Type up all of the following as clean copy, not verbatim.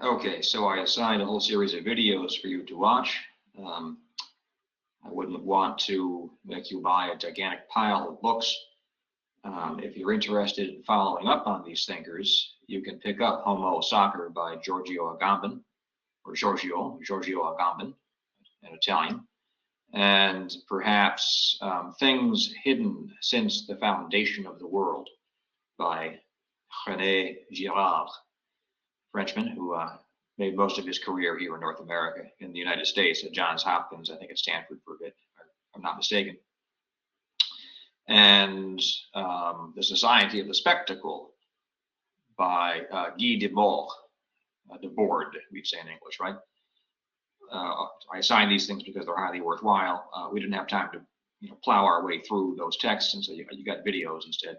Okay, so I assigned a whole series of videos for you to watch. I wouldn't want to make you buy a gigantic pile of books. If you're interested in following up on these thinkers, you can pick up Homo Soccer by Giorgio Agamben, or Giorgio Agamben in Italian, and perhaps Things Hidden Since the Foundation of the World by René Girard, Frenchman who made most of his career here in North America, in the United States, at Johns Hopkins, I think at Stanford for a bit, if I'm not mistaken. And The Society of the Spectacle by Guy Debord, we'd say in English, right? I assign these things because they're highly worthwhile. We didn't have time to plow our way through those texts, and so you got videos instead.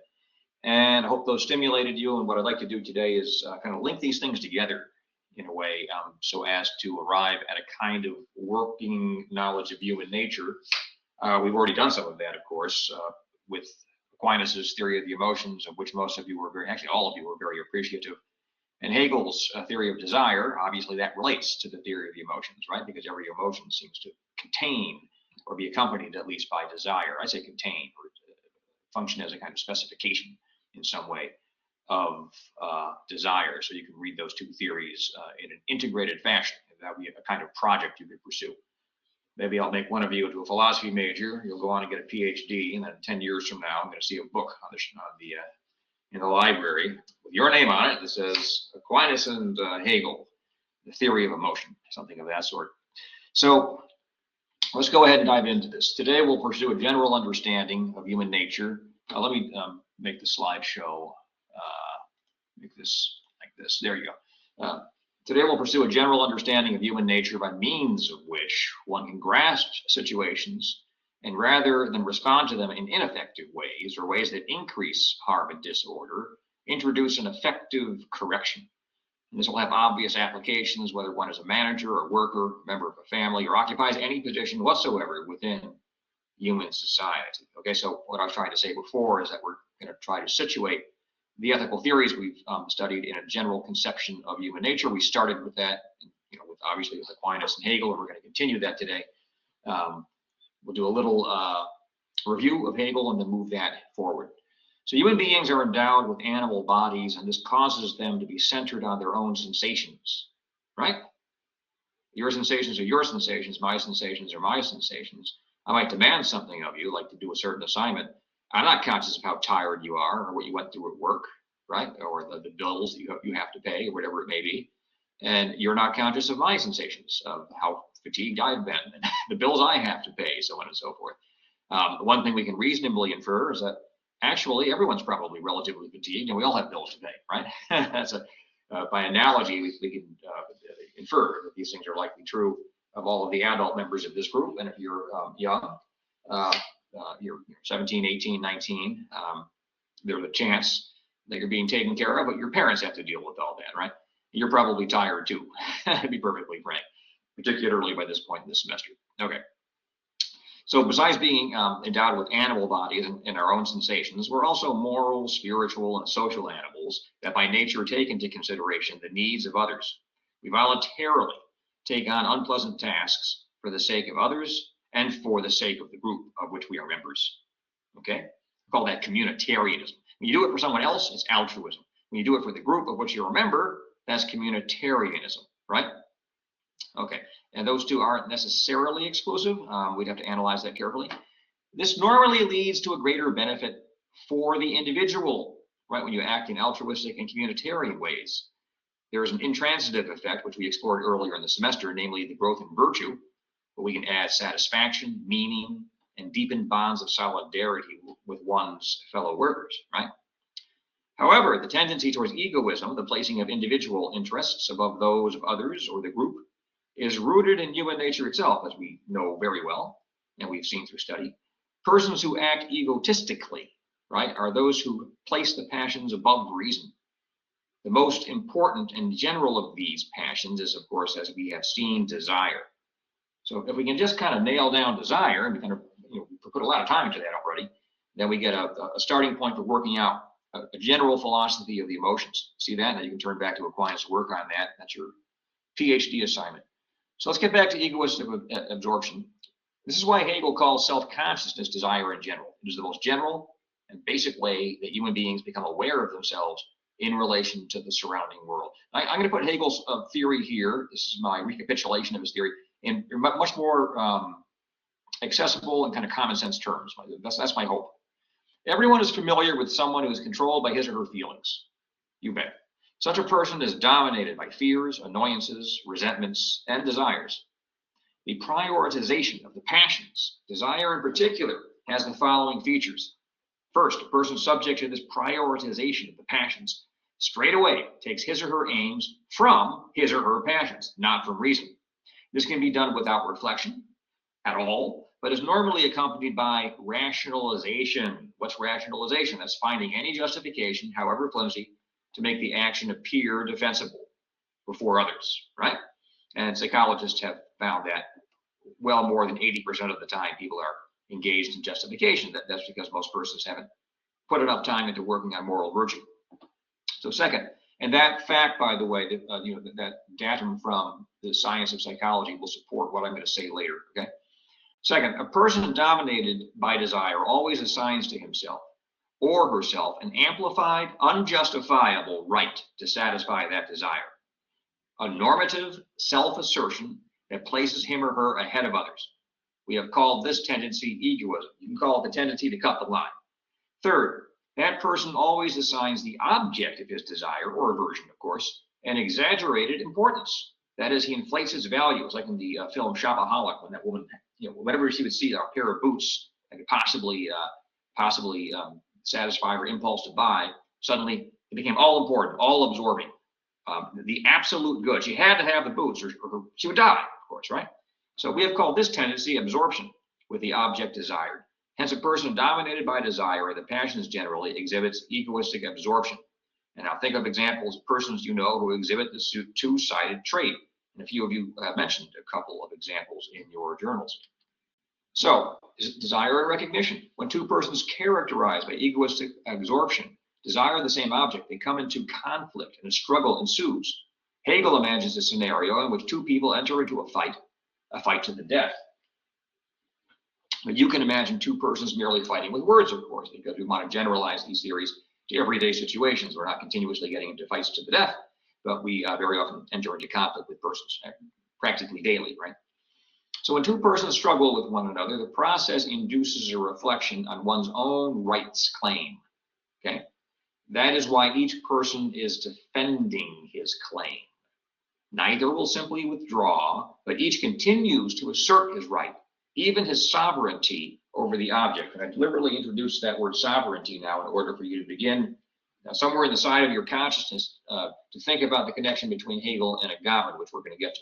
And I hope those stimulated you. And what I'd like to do today is kind of link these things together in a way so as to arrive at a kind of working knowledge of human nature. We've already done some of that, of course, with Aquinas's theory of the emotions, of which most of you were actually all of you were very appreciative. And Hegel's theory of desire, obviously that relates to the theory of the emotions, right? Because every emotion seems to contain or be accompanied at least by desire. I say contain, or function as a kind of specification in some way of desire. So you can read those two theories in an integrated fashion. That would be a kind of project you could pursue. Maybe I'll make one of you into a philosophy major. You'll go on and get a PhD, and then 10 years from now, I'm going to see a book on in the library with your name on it that says Aquinas and Hegel, the theory of emotion, something of that sort. So let's go ahead and dive into this. Today we'll pursue a general understanding of human nature. Let me make the slideshow, make this like this. There you go. Today we'll pursue a general understanding of human nature by means of which one can grasp situations and rather than respond to them in ineffective ways or ways that increase harm and disorder, introduce an effective correction. And this will have obvious applications whether one is a manager or worker, member of a family, or occupies any position whatsoever within human society. Okay, so what I was trying to say before is that we're going to try to situate the ethical theories we've studied in a general conception of human nature. We started with that, obviously with Aquinas and Hegel, and we're going to continue that today. We'll do a little review of Hegel and then move that forward. So human beings are endowed with animal bodies, and this causes them to be centered on their own sensations, right? Your sensations are your sensations, my sensations are my sensations. I might demand something of you, like to do a certain assignment. I'm not conscious of how tired you are or what you went through at work, right? Or the bills that you have to pay or whatever it may be. And you're not conscious of my sensations, of how fatigued I've been and the bills I have to pay, so on and so forth. One thing we can reasonably infer is that actually everyone's probably relatively fatigued and we all have bills to pay, right? That's by analogy, we can infer that these things are likely true of all of the adult members of this group. And if you're young, you're 17, 18, 19, there's a chance that you're being taken care of, but your parents have to deal with all that, right? You're probably tired too, to be perfectly frank, particularly by this point in the semester. Okay. So besides being endowed with animal bodies and our own sensations, we're also moral, spiritual, and social animals that by nature take into consideration the needs of others. We voluntarily take on unpleasant tasks for the sake of others and for the sake of the group of which we are members. Okay? We call that communitarianism. When you do it for someone else, it's altruism. When you do it for the group of which you're a member, that's communitarianism, right? Okay, and those two aren't necessarily exclusive. We'd have to analyze that carefully. This normally leads to a greater benefit for the individual, right? When you act in altruistic and communitarian ways. There is an intransitive effect, which we explored earlier in the semester, namely the growth in virtue, where we can add satisfaction, meaning, and deepen bonds of solidarity with one's fellow workers, right? However, the tendency towards egoism, the placing of individual interests above those of others or the group, is rooted in human nature itself, as we know very well, and we've seen through study. Persons who act egotistically, right, are those who place the passions above reason. The most important and general of these passions is, of course, as we have seen, desire. So if we can just kind of nail down desire, and we kind of put a lot of time into that already, then we get a starting point for working out a general philosophy of the emotions. See that? Now you can turn back to Aquinas' work on that. That's your PhD assignment. So let's get back to egoistic absorption. This is why Hegel calls self-consciousness desire in general. It is the most general and basic way that human beings become aware of themselves in relation to the surrounding world. I'm going to put Hegel's theory here. This is my recapitulation of his theory in much more accessible and kind of common sense terms. That's my hope. Everyone is familiar with someone who is controlled by his or her feelings. You bet. Such a person is dominated by fears, annoyances, resentments, and desires. The prioritization of the passions, desire in particular, has the following features. First, a person subject to this prioritization of the passions straight away takes his or her aims from his or her passions, not from reason. This can be done without reflection at all, but is normally accompanied by rationalization. What's rationalization? That's finding any justification, however flimsy, to make the action appear defensible before others, right? And psychologists have found that well more than 80% of the time people are engaged in justification. That's because most persons haven't put enough time into working on moral virtue. So second, and that fact, by the way, that datum from the science of psychology will support what I'm going to say later, okay? Second, a person dominated by desire always assigns to himself or herself an amplified, unjustifiable right to satisfy that desire. A normative self-assertion that places him or her ahead of others. We have called this tendency egoism. You can call it the tendency to cut the line. Third, that person always assigns the object of his desire, or aversion, of course, an exaggerated importance. That is, he inflates its value. It's like in the film Shopaholic, when that woman, whenever she would see a pair of boots that could possibly satisfy her impulse to buy, suddenly it became all important, all absorbing. The absolute good. She had to have the boots or she would die, of course, right? So we have called this tendency absorption with the object desired. Hence, a person dominated by desire, the passions generally, exhibits egoistic absorption. And now think of examples of persons you know who exhibit the two-sided trait. And a few of you have mentioned a couple of examples in your journals. So, desire and recognition. When two persons characterized by egoistic absorption desire the same object, they come into conflict and a struggle ensues. Hegel imagines a scenario in which two people enter into a fight to the death. But you can imagine two persons merely fighting with words, of course, because we want to generalize these theories to everyday situations. We're not continuously getting into fights to the death, but we very often enter into conflict with persons, practically daily, right? So when two persons struggle with one another, the process induces a reflection on one's own rights claim, okay? That is why each person is defending his claim. Neither will simply withdraw, but each continues to assert his right, even his sovereignty over the object. And I deliberately introduced that word sovereignty now in order for you to begin somewhere in the side of your consciousness to think about the connection between Hegel and Agamben, which we're going to get to.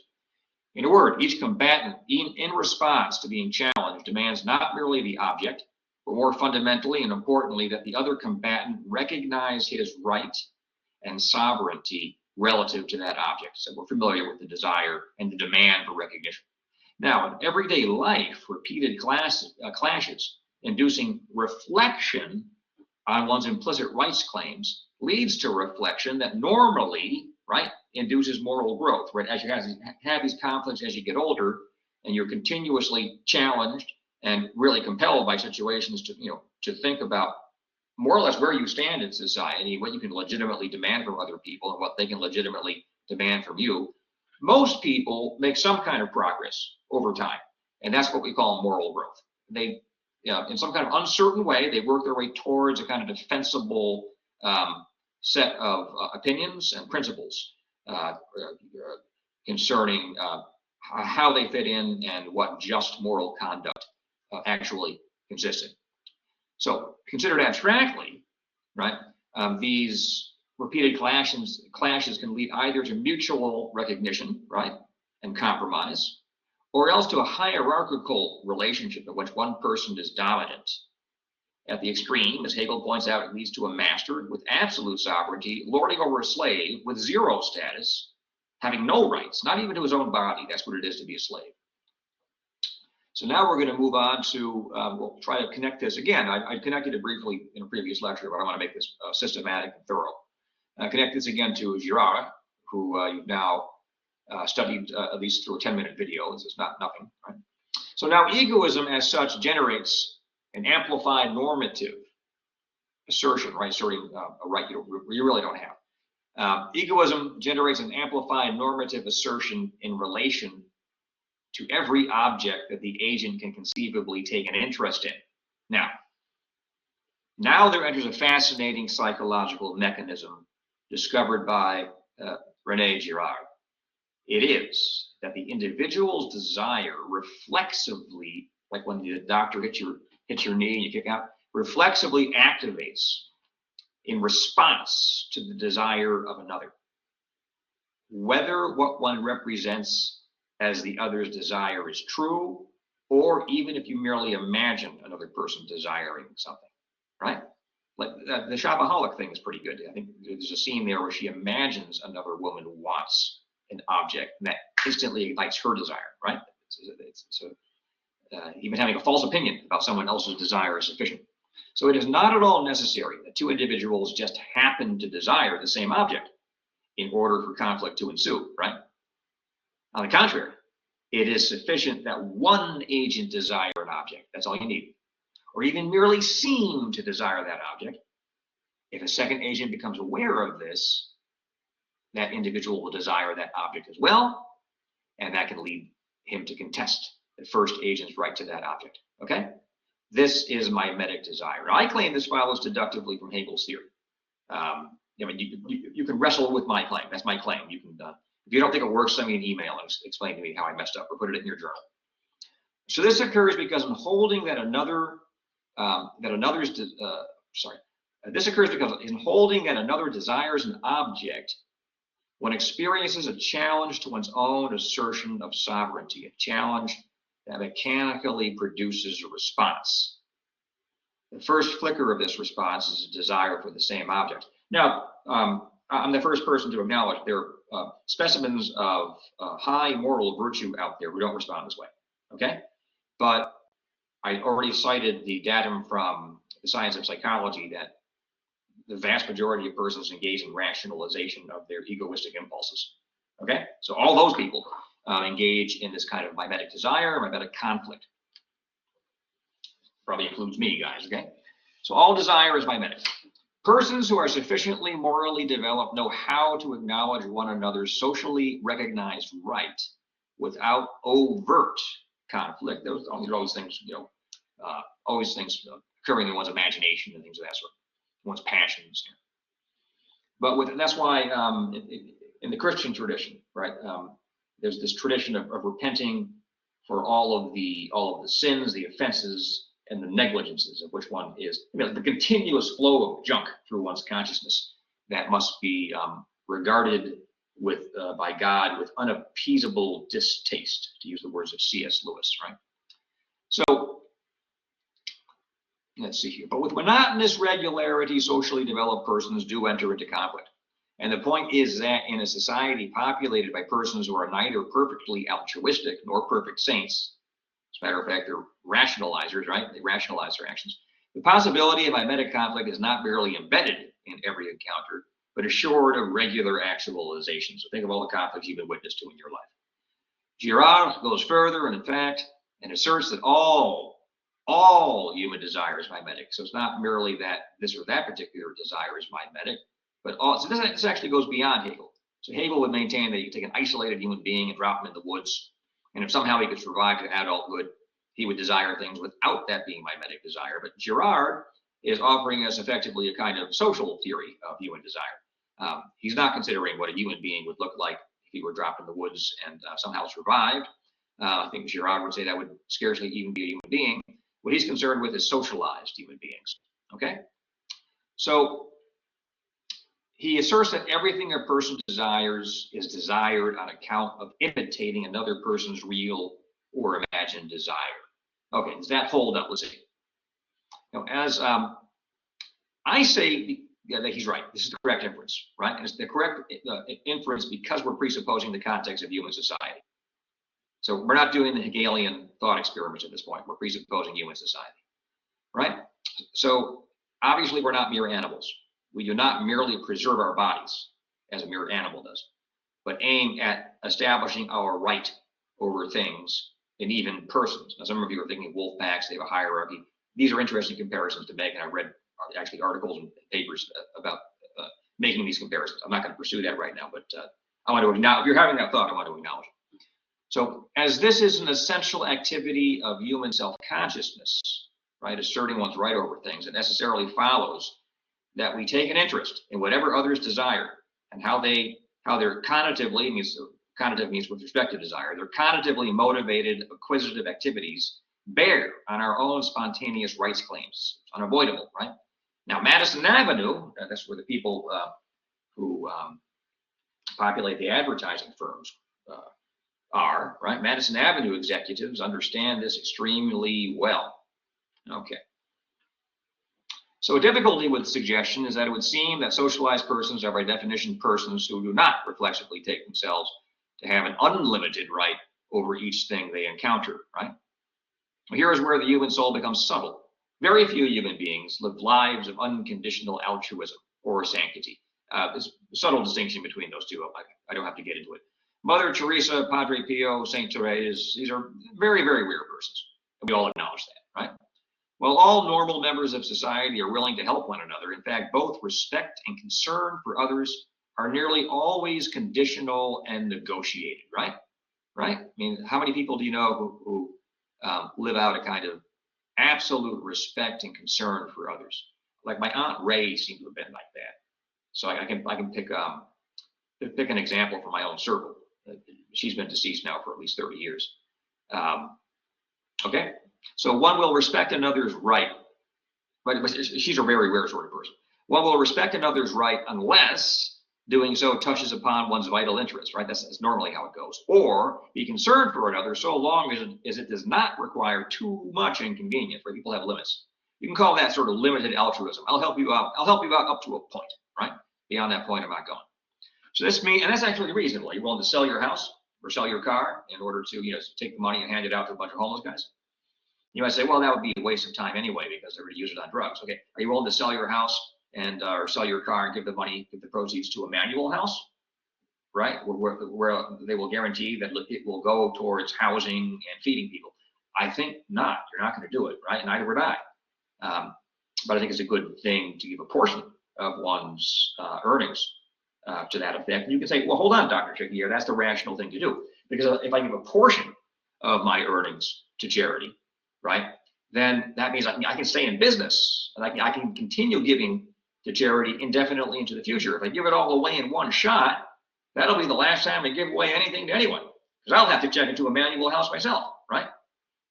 In a word, each combatant, in response to being challenged, demands not merely the object, but more fundamentally and importantly, that the other combatant recognize his right and sovereignty relative to that object. So we're familiar with the desire and the demand for recognition. Now, in everyday life, repeated clashes inducing reflection on one's implicit rights claims leads to reflection that normally, right, induces moral growth, right? As you have these conflicts as you get older, and you're continuously challenged and really compelled by situations to think about more or less where you stand in society, what you can legitimately demand from other people and what they can legitimately demand from you. Most people make some kind of progress over time, and that's what we call moral growth. They, in some kind of uncertain way, they work their way towards a kind of defensible set of opinions and principles concerning how they fit in and what just moral conduct actually consists in. So, considered abstractly, right, these repeated clashes can lead either to mutual recognition, right, and compromise, or else to a hierarchical relationship in which one person is dominant. At the extreme, as Hegel points out, it leads to a master with absolute sovereignty lording over a slave with zero status, having no rights, not even to his own body. That's what it is to be a slave. So now we're going to move on to, we'll try to connect this again. I connected it briefly in a previous lecture, but I want to make this systematic and thorough. Connect this again to Girard, who you've now studied at least through a 10-minute video. This is not nothing, right? So now egoism as such generates an amplified normative assertion, right? Asserting a right you really don't have. Egoism generates an amplified normative assertion in relation to every object that the agent can conceivably take an interest in. Now there enters a fascinating psychological mechanism discovered by René Girard. It is that the individual's desire reflexively, like when the doctor hits your knee and you kick out, reflexively activates in response to the desire of another. Whether what one represents as the other's desire is true, or even if you merely imagine another person desiring something, right? Like the shopaholic thing is pretty good. I think there's a scene there where she imagines another woman wants an object and that instantly ignites her desire, right? Even having a false opinion about someone else's desire is sufficient. So it is not at all necessary that two individuals just happen to desire the same object in order for conflict to ensue, right? On the contrary, it is sufficient that one agent desire an object. That's all you need. Or even merely seem to desire that object. If a second agent becomes aware of this, that individual will desire that object as well, and that can lead him to contest the first agent's right to that object. Okay? This is mimetic desire. I claim this follows deductively from Hegel's theory. I mean, you can wrestle with my claim. That's my claim. You can, if you don't think it works, send me an email and explain to me how I messed up, or put it in your journal. So this occurs because in holding that this occurs because in holding that another desires an object, one experiences a challenge to one's own assertion of sovereignty, a challenge that mechanically produces a response. The first flicker of this response is a desire for the same object. Now, I'm the first person to acknowledge there are specimens of high moral virtue out there who don't respond this way, okay? But I already cited the datum from the science of psychology that the vast majority of persons engage in rationalization of their egoistic impulses, okay? So all those people engage in this kind of mimetic desire, mimetic conflict. Probably includes me, guys, okay? So all desire is mimetic. Persons who are sufficiently morally developed know how to acknowledge one another's socially recognized right without overt conflict. Those are always things, always things occurring in one's imagination and things of that sort, one's passions. But that's why in the Christian tradition, right, there's this tradition of repenting for all of the sins, the offenses, and the negligences of which one is, the continuous flow of junk through one's consciousness that must be regarded with by God with unappeasable distaste, to use the words of C.S. Lewis, right? So let's see here. But with monotonous regularity, socially developed persons do enter into conflict. And the point is that in a society populated by persons who are neither perfectly altruistic nor perfect saints, as a matter of fact, they're rationalizers, right? They rationalize their actions. The possibility of mimetic conflict is not merely embedded in every encounter, but assured of regular actualization. So think of all the conflicts you've been witness to in your life. Girard goes further and in fact, and asserts that all human desire is mimetic. So it's not merely that this or that particular desire is mimetic, but all. So this actually goes beyond Hegel. So Hegel would maintain that you take an isolated human being and drop him in the woods, and if somehow he could survive to adulthood, he would desire things without that being mimetic desire. But Girard is offering us effectively a kind of social theory of human desire. He's not considering what a human being would look like if he were dropped in the woods and somehow survived. I think Girard would say that would scarcely even be a human being. What he's concerned with is socialized human beings, okay? So he asserts that everything a person desires is desired on account of imitating another person's real or imagined desire. Okay, does that hold up? Let's see. Now, as I say that he's right. This is the correct inference, right? And it's the correct inference because we're presupposing the context of human society. So we're not doing the Hegelian thought experiments at this point. We're presupposing human society, right? So obviously we're not mere animals. We do not merely preserve our bodies as a mere animal does, but aim at establishing our right over things and even persons. Now, some of you are thinking wolf packs, they have a hierarchy. These are interesting comparisons to make, and I read actually articles and papers about making these comparisons. I'm not going to pursue that right now, but I want to acknowledge, if you're having that thought, I want to acknowledge it. So as this is an essential activity of human self-consciousness, right, asserting one's right over things, it necessarily follows that we take an interest in whatever others desire and how they're cognitively, cognitive means with respect to desire, they're cognitively motivated acquisitive activities bear on our own spontaneous rights claims. It's unavoidable, right? Now, Madison Avenue, that's where the people who populate the advertising firms are, right? Madison Avenue executives understand this extremely well. Okay. So a difficulty with suggestion is that it would seem that socialized persons are by definition persons who do not reflexively take themselves to have an unlimited right over each thing they encounter, right? Here is where the human soul becomes subtle. Very few human beings live lives of unconditional altruism or sanctity. There's a subtle distinction between those two. I don't have to get into it. Mother Teresa, Padre Pio, Saint Therese, these are very, very rare persons. And we all acknowledge that, right? Well, all normal members of society are willing to help one another. In fact, both respect and concern for others are nearly always conditional and negotiated, right? Right? I mean, how many people do you know who live out a kind of absolute respect and concern for others? Like my Aunt Ray seemed to have been like that. So I can pick an example from my own circle. She's been deceased now for at least 30 years. Okay, so one will respect another's right, but she's a very rare sort of person. One will respect another's right unless doing so touches upon one's vital interests, right? That's normally how it goes. Or be concerned for another so long as it does not require too much inconvenience, where people have limits. You can call that sort of limited altruism. I'll help you out. I'll help you out up to a point, right? Beyond that point, I'm not going. So this means, and that's actually reasonable. You're willing to sell your house or sell your car in order to, take the money and hand it out to a bunch of homeless guys? You might say, well, that would be a waste of time anyway because they're going to use it on drugs. Okay, are you willing to sell your house and or sell your car and give the proceeds to a manual house, right? Where they will guarantee that it will go towards housing and feeding people. I think not. You're not going to do it, right? Neither would I. But I think it's a good thing to give a portion of one's earnings to that effect. And you can say, well, hold on, Dr. Chicky here. That's the rational thing to do. Because if I give a portion of my earnings to charity, right, then that means I can stay in business and I can continue giving to charity indefinitely into the future. If I give it all away in one shot, that'll be the last time I give away anything to anyone, because I'll have to check into a manual house myself, right?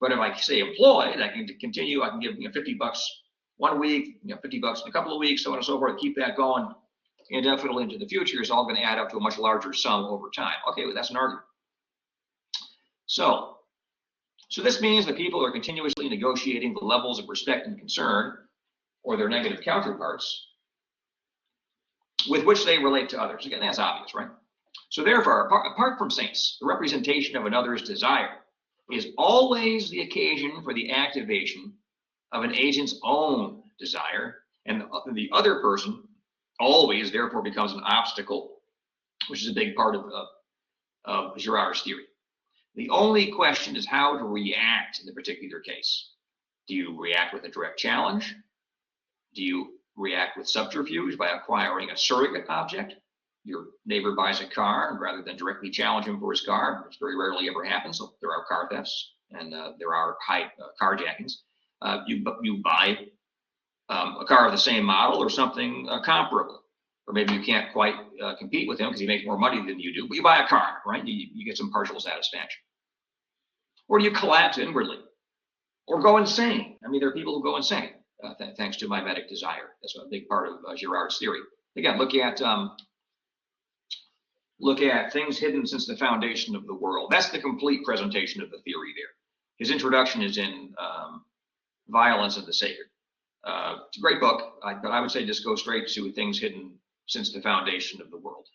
But if I stay employed, I can continue. I can give $50 1 week, $50 in a couple of weeks, so on and so forth. Keep that going indefinitely into the future. It's all going to add up to a much larger sum over time. Okay, well, that's an argument. So this means that people are continuously negotiating the levels of respect and concern, or their negative counterparts, with which they relate to others. Again, that's obvious, right? So therefore, apart from saints, the representation of another's desire is always the occasion for the activation of an agent's own desire, and the other person always, therefore, becomes an obstacle, which is a big part of Girard's theory. The only question is how to react in the particular case. Do you react with a direct challenge? Do you react with subterfuge by acquiring a surrogate object? Your neighbor buys a car, and rather than directly challenge him for his car, which very rarely ever happens, so there are car thefts and there are high carjackings, you buy a car of the same model or something comparable. Or maybe you can't quite compete with him because he makes more money than you do, but you buy a car, right? You get some partial satisfaction. Or do you collapse inwardly? Or go insane? I mean, there are people who go insane thanks to mimetic desire. That's a big part of Girard's theory. Again, look at things hidden since the foundation of the world. That's the complete presentation of the theory there. His introduction is in Violence of the Sacred. It's a great book, but I would say just go straight to things hidden since the foundation of the world.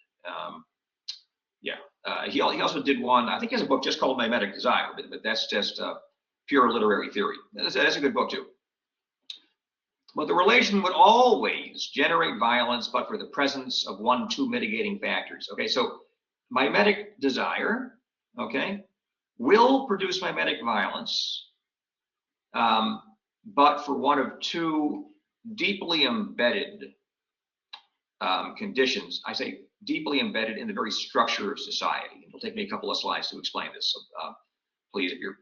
He also did one, I think he has a book just called Mimetic Desire, but that's just pure literary theory. That's a good book too. But the relation would always generate violence, but for the presence of two mitigating factors. Okay, so mimetic desire, okay, will produce mimetic violence, but for one of two deeply embedded conditions. I say deeply embedded in the very structure of society. It'll take me a couple of slides to explain this. So, please, if you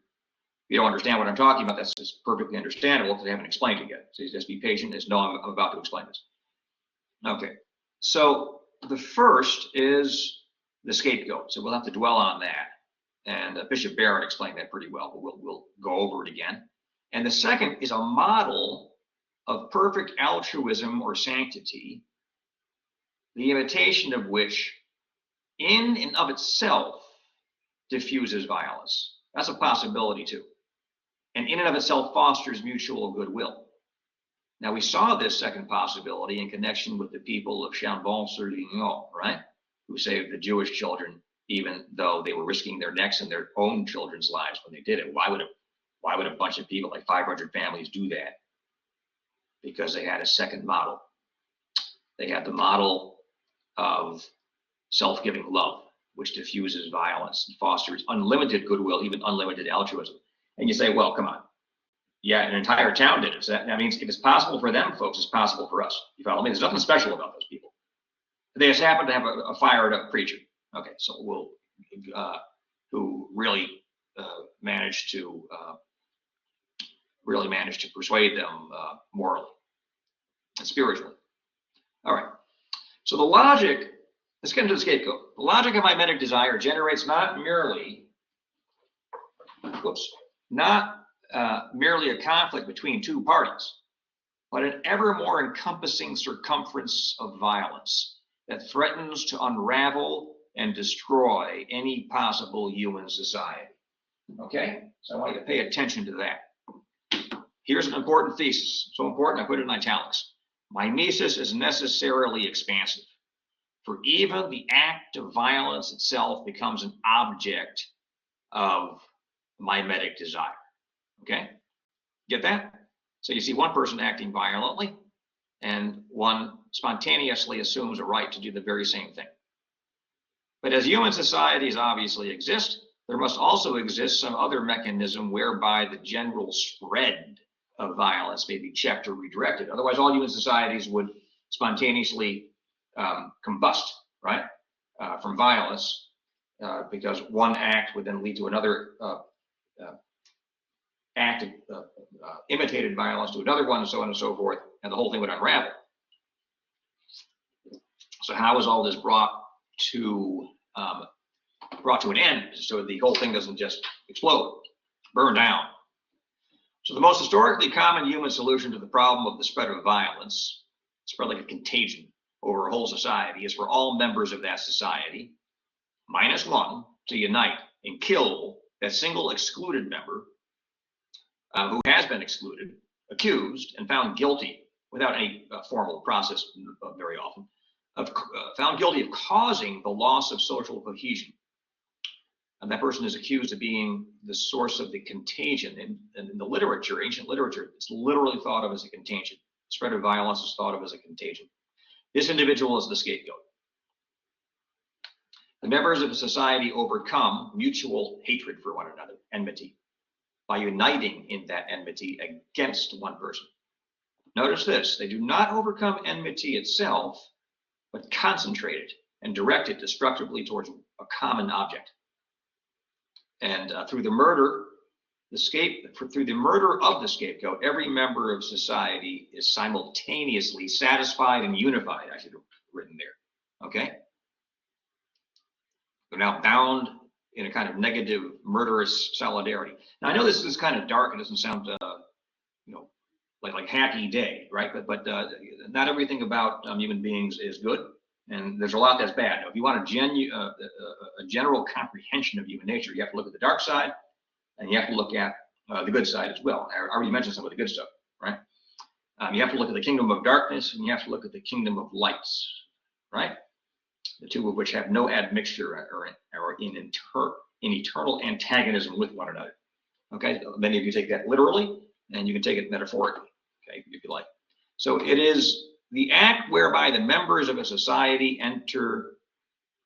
don't understand what I'm talking about, that's just perfectly understandable because I haven't explained it yet. So just be patient. As no, I'm about to explain this. Okay, so the first is the scapegoat. So we'll have to dwell on that. And Bishop Barrett explained that pretty well, but we'll go over it again. And the second is a model of perfect altruism or sanctity, the imitation of which in and of itself diffuses violence. That's a possibility too. And in and of itself fosters mutual goodwill. Now we saw this second possibility in connection with the people of Chambon-sur-Lignon, right? Who saved the Jewish children even though they were risking their necks and their own children's lives when they did it. Why would a bunch of people, like 500 families, do that? Because they had a second model. They had the model of self-giving love, which diffuses violence and fosters unlimited goodwill, even unlimited altruism. And you say, well, come on. Yeah, an entire town did it. So that means if it's possible for them, folks, it's possible for us. You follow me? There's nothing special about those people. They just happen to have a fired up preacher. Okay, so we'll who really managed to persuade them morally and spiritually. All right. So the logic, let's get into the scapegoat. The logic of mimetic desire generates not merely a conflict between two parties, but an ever more encompassing circumference of violence that threatens to unravel and destroy any possible human society. Okay? So I want you to pay attention to that. Here's an important thesis. So important, I put it in italics. Mimesis is necessarily expansive, for even the act of violence itself becomes an object of mimetic desire. Okay? Get that? So you see one person acting violently, and one spontaneously assumes a right to do the very same thing. But as human societies obviously exist, there must also exist some other mechanism whereby the general spread of violence may be checked or redirected. Otherwise, all human societies would spontaneously combust, right, from violence, because one act would then lead to another act of imitated violence to another one, and so on and so forth, and the whole thing would unravel. So how is all this brought to an end so the whole thing doesn't just explode, burn down? So the most historically common human solution to the problem of the spread of violence, spread like a contagion over a whole society, is for all members of that society, minus one, to unite and kill that single excluded member who has been excluded, accused, and found guilty without any formal process very often, found guilty of causing the loss of social cohesion. And that person is accused of being the source of the contagion. In the literature, ancient literature, it's literally thought of as a contagion. The spread of violence is thought of as a contagion. This individual is the scapegoat. The members of a society overcome mutual hatred for one another, enmity, by uniting in that enmity against one person. Notice this, they do not overcome enmity itself, but concentrate it and direct it destructively towards a common object. And through the murder of the scapegoat, every member of society is simultaneously satisfied and unified. I should have written there. Okay? They're now bound in a kind of negative, murderous solidarity. Now I know this is kind of dark. It doesn't sound, like happy day, right? But not everything about human beings is good, and there's a lot that's bad. Now, if you want a general comprehension of human nature, you have to look at the dark side, and you have to look at the good side as well. I already mentioned some of the good stuff, right? You have to look at the kingdom of darkness, and you have to look at the kingdom of lights, right? The two of which have no admixture or in eternal antagonism with one another. Okay, many of you take that literally, and you can take it metaphorically, okay, if you like. So it is the act whereby the members of a society enter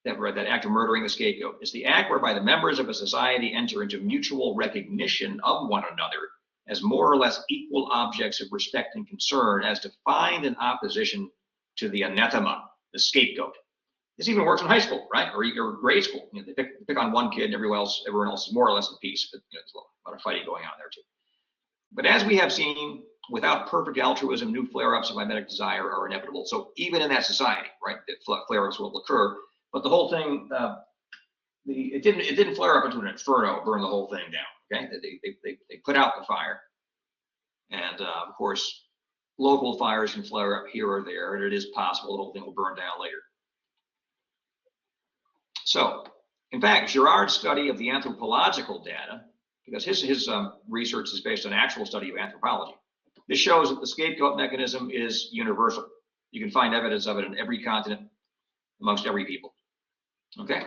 that act of murdering the scapegoat, is the act whereby the members of a society enter into mutual recognition of one another as more or less equal objects of respect and concern, as defined in opposition to the anathema, the scapegoat. This even works in high school, right, or grade school. You know, they pick on one kid, and everyone else is more or less in peace. But you know, there's a lot of fighting going on there too. But as we have seen, without perfect altruism, new flare-ups of mimetic desire are inevitable. So even in that society, right, flare-ups will occur. But the whole thing, it didn't flare up into an inferno, burn the whole thing down. Okay, they put out the fire, and of course, local fires can flare up here or there, and it is possible the whole thing will burn down later. So, in fact, Girard's study of the anthropological data, because his research is based on actual study of anthropology, this shows that the scapegoat mechanism is universal. You can find evidence of it in every continent, amongst every people. Okay?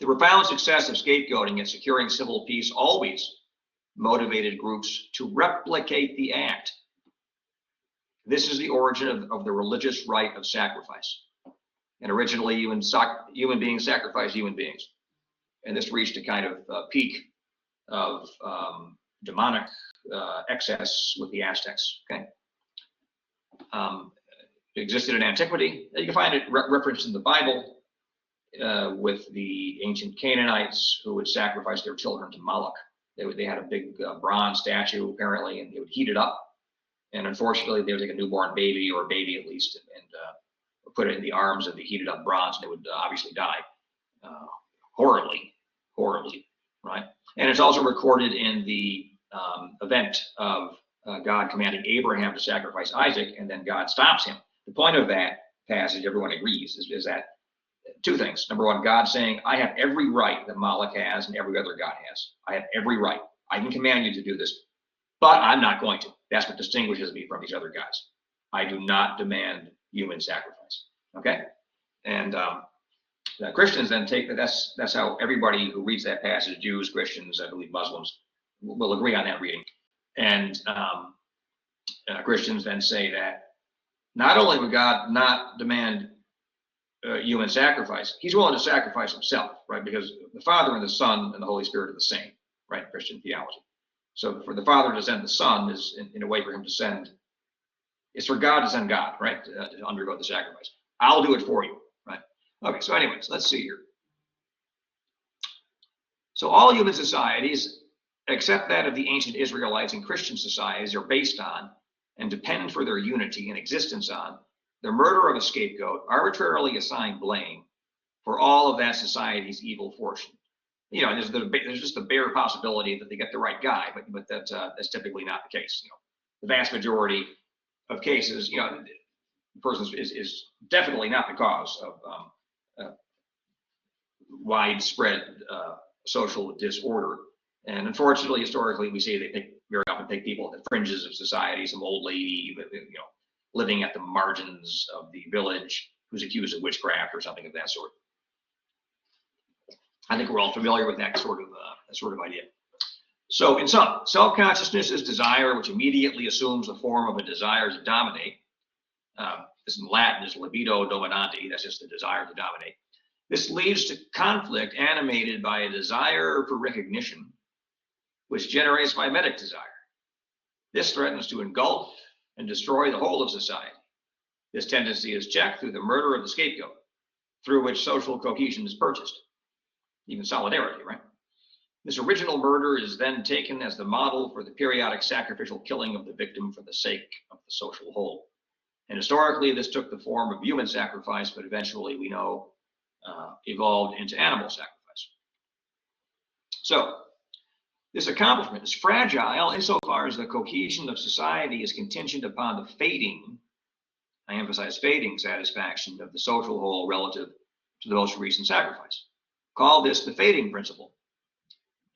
The profound success of scapegoating in securing civil peace always motivated groups to replicate the act. This is the origin of the religious rite of sacrifice. And originally, human beings sacrificed human beings. And this reached a kind of peak of demonic excess with the Aztecs. Okay, it existed in antiquity. You can find it referenced in the Bible with the ancient Canaanites who would sacrifice their children to Moloch. They had a big bronze statue apparently, and they would heat it up. And unfortunately, they would take a newborn baby, or a baby at least, and put it in the arms of the heated up bronze, and they would obviously die horribly, right? And it's also recorded in the event of God commanding Abraham to sacrifice Isaac, and then God stops him. The point of that passage, everyone agrees, is that two things. Number one, God saying, I have every right that Moloch has and every other God has. I have every right. I can command you to do this, but I'm not going to. That's what distinguishes me from these other guys. I do not demand human sacrifice. Okay? And Christians then take that. That's how everybody who reads that passage, Jews, Christians, I believe Muslims, will agree on that reading. And Christians then say that not only would God not demand human sacrifice, he's willing to sacrifice himself, right? Because the Father and the Son and the Holy Spirit are the same, right? Christian theology. So for the Father to send the Son is in a way for him to send, it's for God to send God, right? To undergo the sacrifice. I'll do it for you, right? Okay, so anyways, let's see here. So all human societies, except that of the ancient Israelites and Christian societies, are based on and depend for their unity and existence on the murder of a scapegoat, arbitrarily assigned blame for all of that society's evil fortune. You know, there's just the bare possibility that they get the right guy, but that's typically not the case. You know, the vast majority of cases, you know, the person is definitely not the cause of widespread social disorder. And unfortunately, historically, we see they very often take people at the fringes of society, some old lady, you know, living at the margins of the village who's accused of witchcraft or something of that sort. I think we're all familiar with that sort of idea. So in sum, self-consciousness is desire, which immediately assumes the form of a desire to dominate. This in Latin is libido dominandi. That's just the desire to dominate. This leads to conflict animated by a desire for recognition, which generates mimetic desire. This threatens to engulf and destroy the whole of society. This tendency is checked through the murder of the scapegoat, through which social cohesion is purchased, even solidarity, right? This original murder is then taken as the model for the periodic sacrificial killing of the victim for the sake of the social whole. And historically, this took the form of human sacrifice, but eventually we know evolved into animal sacrifice. So this accomplishment is fragile insofar as the cohesion of society is contingent upon the fading, I emphasize fading, satisfaction of the social whole relative to the most recent sacrifice. Call this the fading principle.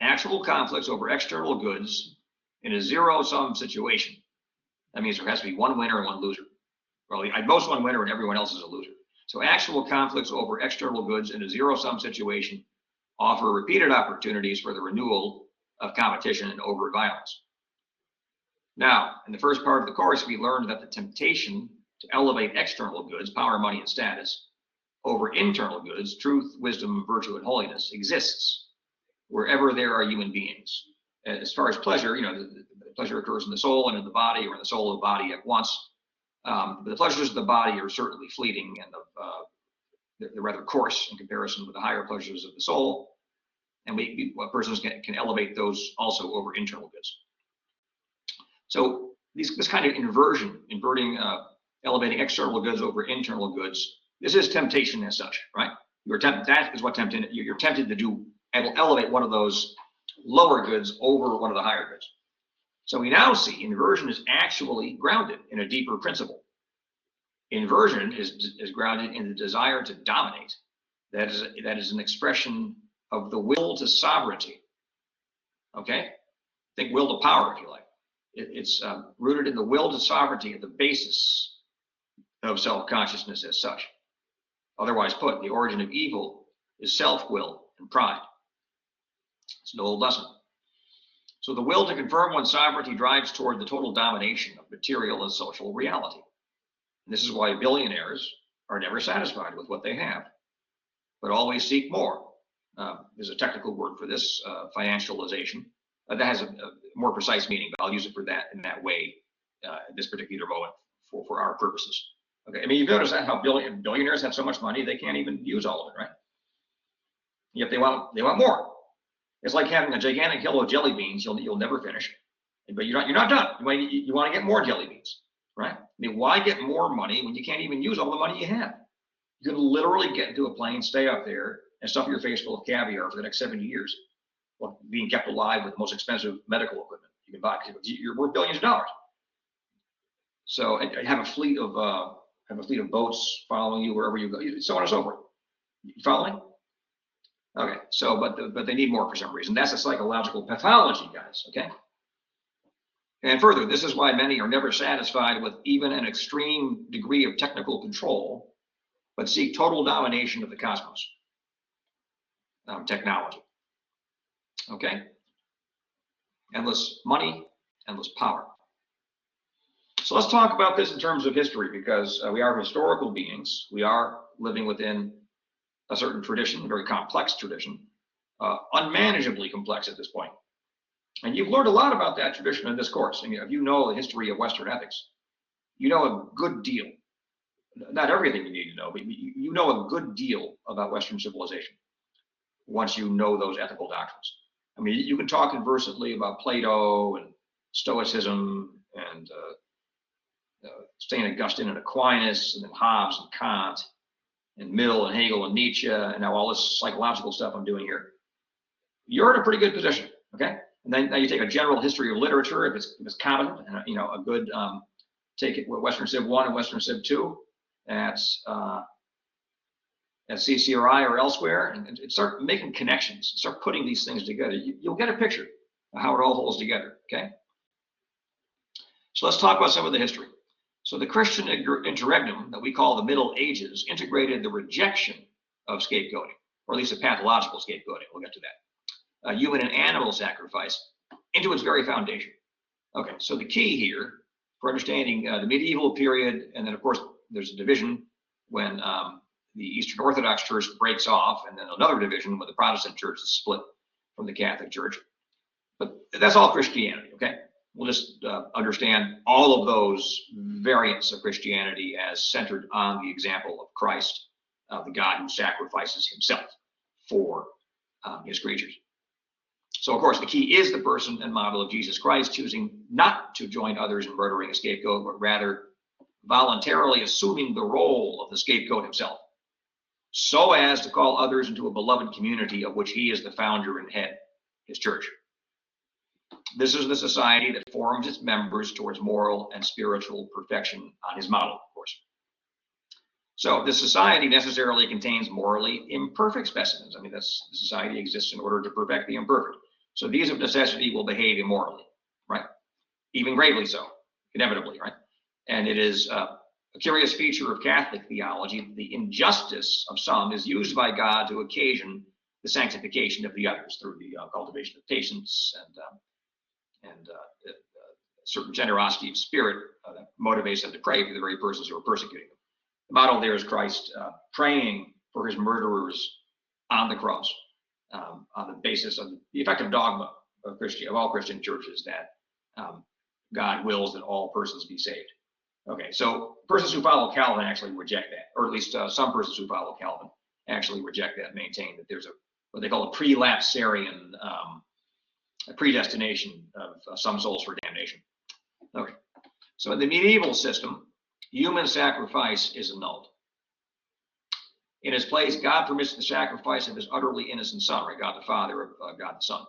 Actual conflicts over external goods in a zero-sum situation. That means there has to be one winner and one loser. Well, at most one winner and everyone else is a loser. So actual conflicts over external goods in a zero-sum situation offer repeated opportunities for the renewal of competition and overt violence. Now, in the first part of the course, we learned that the temptation to elevate external goods, power, money, and status, over internal goods, truth, wisdom, virtue, and holiness, exists wherever there are human beings. As far as pleasure, the pleasure occurs in the soul and in the body, or in the soul and the body at once. But the pleasures of the body are certainly fleeting, and they're rather coarse in comparison with the higher pleasures of the soul. And persons can elevate those also over internal goods. So this kind of elevating external goods over internal goods, this is temptation as such, right? That is what you're tempted to do, and will elevate one of those lower goods over one of the higher goods. So we now see inversion is actually grounded in a deeper principle. Inversion is grounded in the desire to dominate. That is an expression of the will to sovereignty. Okay? Think will to power, if you like. It's rooted in the will to sovereignty at the basis of self-consciousness as such. Otherwise put, the origin of evil is self-will and pride. It's an old lesson. So the will to confirm one's sovereignty drives toward the total domination of material and social reality. And this is why billionaires are never satisfied with what they have, but always seek more. There's a technical word for this, financialization. That has a more precise meaning, but I'll use it for that in that way at this particular moment for our purposes. Okay, I mean, you've noticed that how billionaires have so much money they can't even use all of it, right? Yet they want more. It's like having a gigantic hill of jelly beans you'll never finish, but you're not done. You want to get more jelly beans, right? I mean, why get more money when you can't even use all the money you have? You can literally get into a plane, stay up there, and stuff your face full of caviar for the next 70 years, while being kept alive with the most expensive medical equipment you can buy. You're worth billions of dollars. So have a fleet of boats following you wherever you go, so on and so forth. You following? Okay. So, but they need more for some reason. That's a psychological pathology, guys. Okay. And further, this is why many are never satisfied with even an extreme degree of technical control, but seek total domination of the cosmos. Technology. Okay. Endless money, endless power. So let's talk about this in terms of history, because we are historical beings. We are living within a certain tradition, a very complex tradition, unmanageably complex at this point. And you've learned a lot about that tradition in this course. I mean, if you know the history of Western ethics, you know a good deal. Not everything you need to know, but you know a good deal about Western civilization once you know those ethical doctrines. I mean, you can talk conversantly about Plato and Stoicism and St. Augustine and Aquinas, and then Hobbes and Kant and Mill and Hegel and Nietzsche, and now all this psychological stuff I'm doing here. You're in a pretty good position, okay? And then now you take a general history of literature, if it's competent, and a good take it Western Civ 1 and Western Civ 2 at CCRI or elsewhere, and start making connections, start putting these things together. You'll get a picture of how it all holds together, okay? So let's talk about some of the history. So the Christian interregnum that we call the Middle Ages integrated the rejection of scapegoating, or at least a pathological scapegoating. We'll get to that. Human and animal sacrifice into its very foundation. Okay, so the key here for understanding the medieval period, and then of course there's a division when the Eastern Orthodox Church breaks off, and then another division when the Protestant Church is split from the Catholic Church. But that's all Christianity, okay? We'll just understand all of those variants of Christianity as centered on the example of Christ, the God who sacrifices himself for his creatures. So, of course, the key is the person and model of Jesus Christ, choosing not to join others in murdering a scapegoat, but rather voluntarily assuming the role of the scapegoat himself, so as to call others into a beloved community of which he is the founder and head, his church. This is the society that forms its members towards moral and spiritual perfection on his model, of course. So this society necessarily contains morally imperfect specimens. I mean, the society exists in order to perfect the imperfect. So these of necessity will behave immorally, right? Even gravely so, inevitably, right? And it is a curious feature of Catholic theology that the injustice of some is used by God to occasion the sanctification of the others through the cultivation of patience and certain generosity of spirit that motivates them to pray for the very persons who are persecuting them. The model there is Christ praying for his murderers on the cross, on the basis of the effective dogma of all Christian churches that God wills that all persons be saved. Okay, so persons who follow Calvin actually reject that, or at least some persons who follow Calvin actually reject that, maintain that there's what they call a prelapsarian predestination of some souls for damnation. Okay, so in the medieval system, human sacrifice is annulled. In its place, God permits the sacrifice of his utterly innocent son, right? God the Father of God the Son.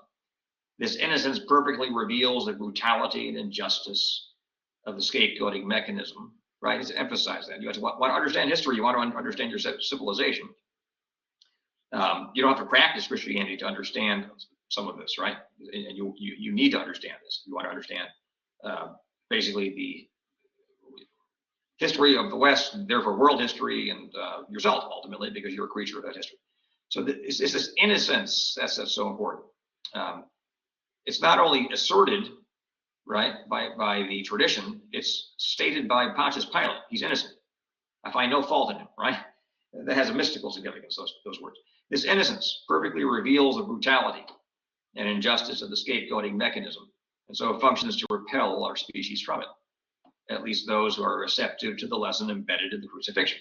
This innocence perfectly reveals the brutality and injustice of the scapegoating mechanism, right? It's emphasize that. You want to understand history, you want to understand your civilization. You don't have to practice Christianity to understand some of this, right? And you need to understand this. You want to understand basically the history of the West, and therefore world history, and yourself ultimately, because you're a creature of that history. So it's this innocence that's so important. It's not only asserted, right, by the tradition, it's stated by Pontius Pilate. He's innocent. I find no fault in him, right? That has a mystical significance, those words. This innocence perfectly reveals the brutality and injustice of the scapegoating mechanism, and so it functions to repel our species from it, at least those who are receptive to the lesson embedded in the crucifixion.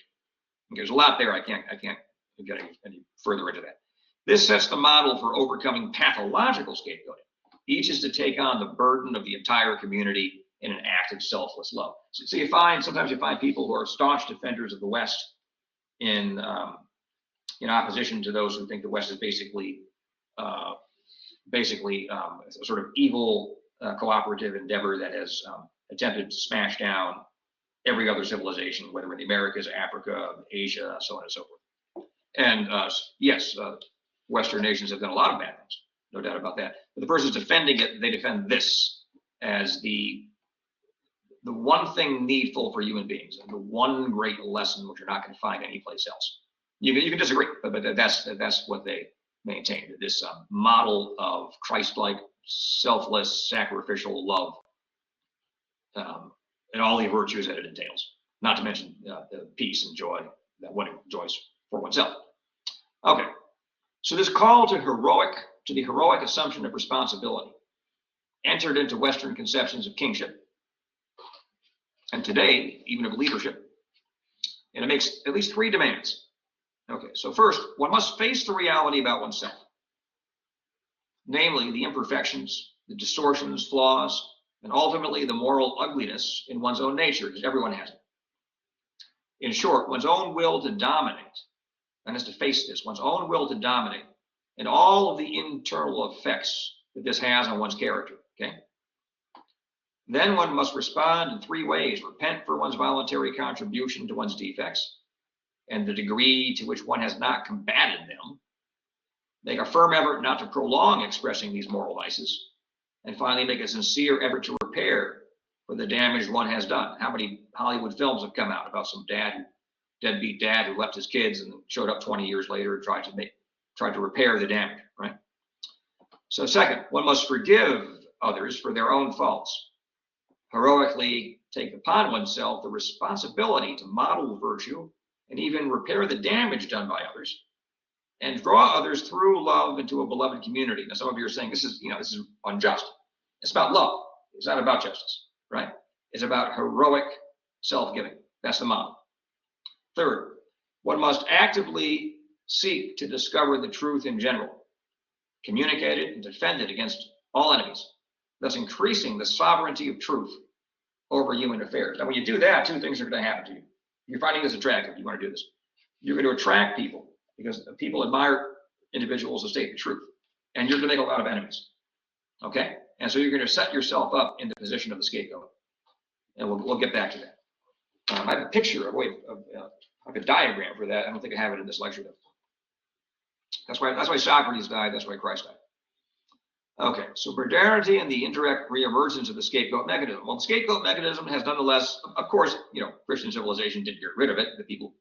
And there's a lot there. I can't get any further into that. This sets the model for overcoming pathological scapegoating. Each is to take on the burden of the entire community in an act of selfless love. So sometimes you find people who are staunch defenders of the West in opposition to those who think the West is basically a sort of evil cooperative endeavor that has attempted to smash down every other civilization, whether in the Americas, Africa, Asia, so on and so forth. And yes, Western nations have done a lot of bad things, no doubt about that. But the persons defending it, they defend this as the one thing needful for human beings, and the one great lesson which you're not going to find anyplace else. You can disagree, but that's what they maintain. This model of Christ-like, selfless, sacrificial love, and all the virtues that it entails. Not to mention the peace and joy that one enjoys for oneself. Okay, so this call to the heroic assumption of responsibility entered into Western conceptions of kingship, and today even of leadership, and it makes at least three demands. Okay, so first, one must face the reality about oneself, namely the imperfections, the distortions, flaws, and ultimately the moral ugliness in one's own nature, because everyone has it. In short, one's own will to dominate, one has to face this, one's own will to dominate, and all of the internal effects that this has on one's character, okay? Then one must respond in three ways: repent for one's voluntary contribution to one's defects, and the degree to which one has not combated them, make a firm effort not to prolong expressing these moral vices, and finally make a sincere effort to repair for the damage one has done. How many Hollywood films have come out about some deadbeat dad who left his kids and showed up 20 years later and tried to repair the damage, right? So second, one must forgive others for their own faults, heroically take upon oneself the responsibility to model virtue and even repair the damage done by others, and draw others through love into a beloved community. Now, some of you are saying this is unjust. It's about love. It's not about justice, right? It's about heroic self-giving. That's the model. Third, one must actively seek to discover the truth in general, communicate it, and defend it against all enemies, thus increasing the sovereignty of truth over human affairs. Now, when you do that, two things are going to happen to you. You're finding this attractive. You want to do this. You're going to attract people because people admire individuals who state the truth, and you're going to make a lot of enemies. Okay, and so you're going to set yourself up in the position of the scapegoat, and we'll get back to that. I have a picture of like a diagram for that. I don't think I have it in this lecture though. That's why Socrates died. That's why Christ died. Okay, so modernity and the indirect reemergence of the scapegoat mechanism. Well, the scapegoat mechanism has nonetheless, of course, Christian civilization didn't get rid of it, the people,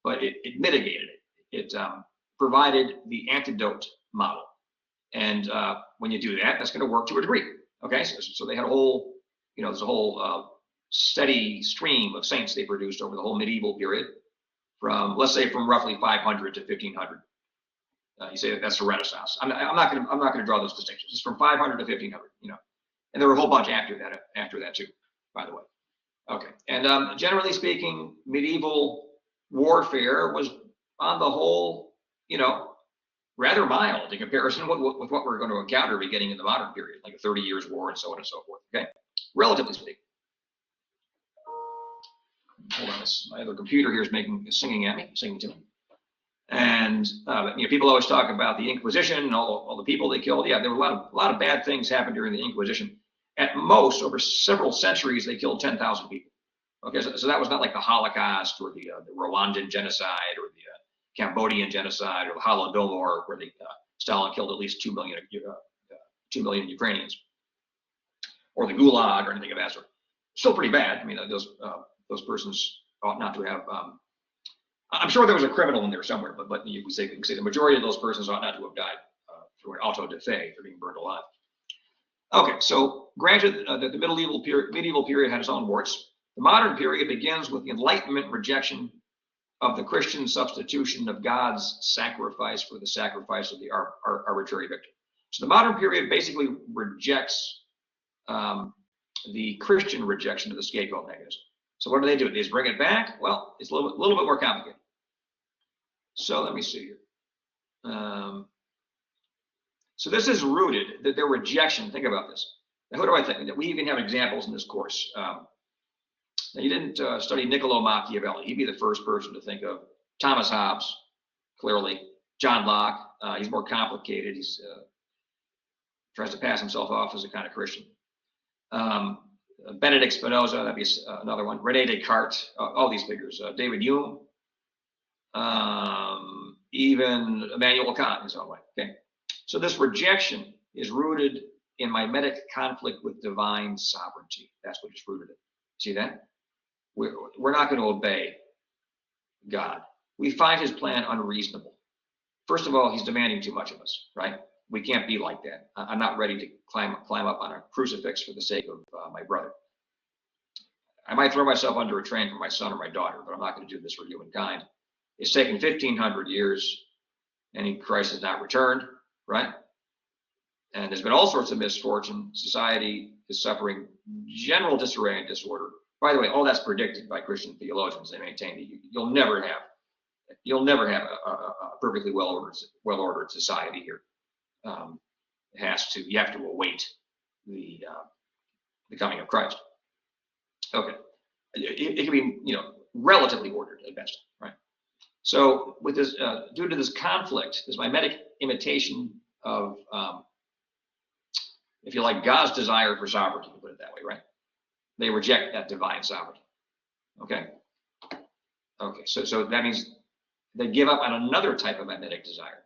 but it mitigated it. It provided the antidote model. And when you do that, that's going to work to a degree. Okay, so they had a whole, there's a whole steady stream of saints they produced over the whole medieval period. from, let's say, from roughly 500 to 1500. You say that that's the Renaissance. I'm not going to draw those distinctions. It's from 500 to 1500. And there were a whole bunch after that too, by the way. Okay, and generally speaking, medieval warfare was, on the whole, rather mild in comparison with what we're going to encounter beginning in the modern period, like a 30 years war and so on and so forth. Okay, relatively speaking. Hold on, my other computer here is singing to me. And people always talk about the Inquisition and all the people they killed. Yeah, there were a lot of bad things happened during the Inquisition. At most, over several centuries, they killed 10,000 people. Okay, so that was not like the Holocaust or the Rwandan genocide or the Cambodian genocide or the Holodomor, where Stalin killed at least 2 million Ukrainians, or the Gulag or anything of that sort. Still pretty bad. I mean, those persons ought not to have. I'm sure there was a criminal in there somewhere, but you can say the majority of those persons ought not to have died through an auto da fe, for being burned alive. Okay, so granted that the medieval period had its own warts, the modern period begins with the Enlightenment rejection of the Christian substitution of God's sacrifice for the sacrifice of the arbitrary victim. So the modern period basically rejects the Christian rejection of the scapegoat mechanism. So what do? They just bring it back? Well, it's a little bit more complicated. So let me see here. So this is rooted, that their rejection, think about this. Now, who do I think? We even have examples in this course. Now, you didn't study Niccolo Machiavelli. He'd be the first person to think of. Thomas Hobbes, clearly. John Locke, he's more complicated. He's tries to pass himself off as a kind of Christian. Benedict Spinoza, that'd be another one. René Descartes, all these figures. David Hume, even Immanuel Kant in his own way. Okay. So this rejection is rooted in mimetic conflict with divine sovereignty. That's what it's rooted in. See that? We're not going to obey God. We find his plan unreasonable. First of all, he's demanding too much of us, right? We can't be like that. I'm not ready to climb up on a crucifix for the sake of my brother. I might throw myself under a train for my son or my daughter, but I'm not going to do this for humankind. It's taken 1,500 years, and Christ has not returned, right? And there's been all sorts of misfortune. Society is suffering general disarray and disorder. By the way, all that's predicted by Christian theologians. They maintain that you'll never have a perfectly well-ordered society here. You have to await the coming of Christ. Okay, it can be relatively ordered at best, right? So with this, due to this conflict, this mimetic imitation of, if you like, God's desire for sovereignty, to put it that way, right? They reject that divine sovereignty. Okay. Okay. So that means they give up on another type of mimetic desire.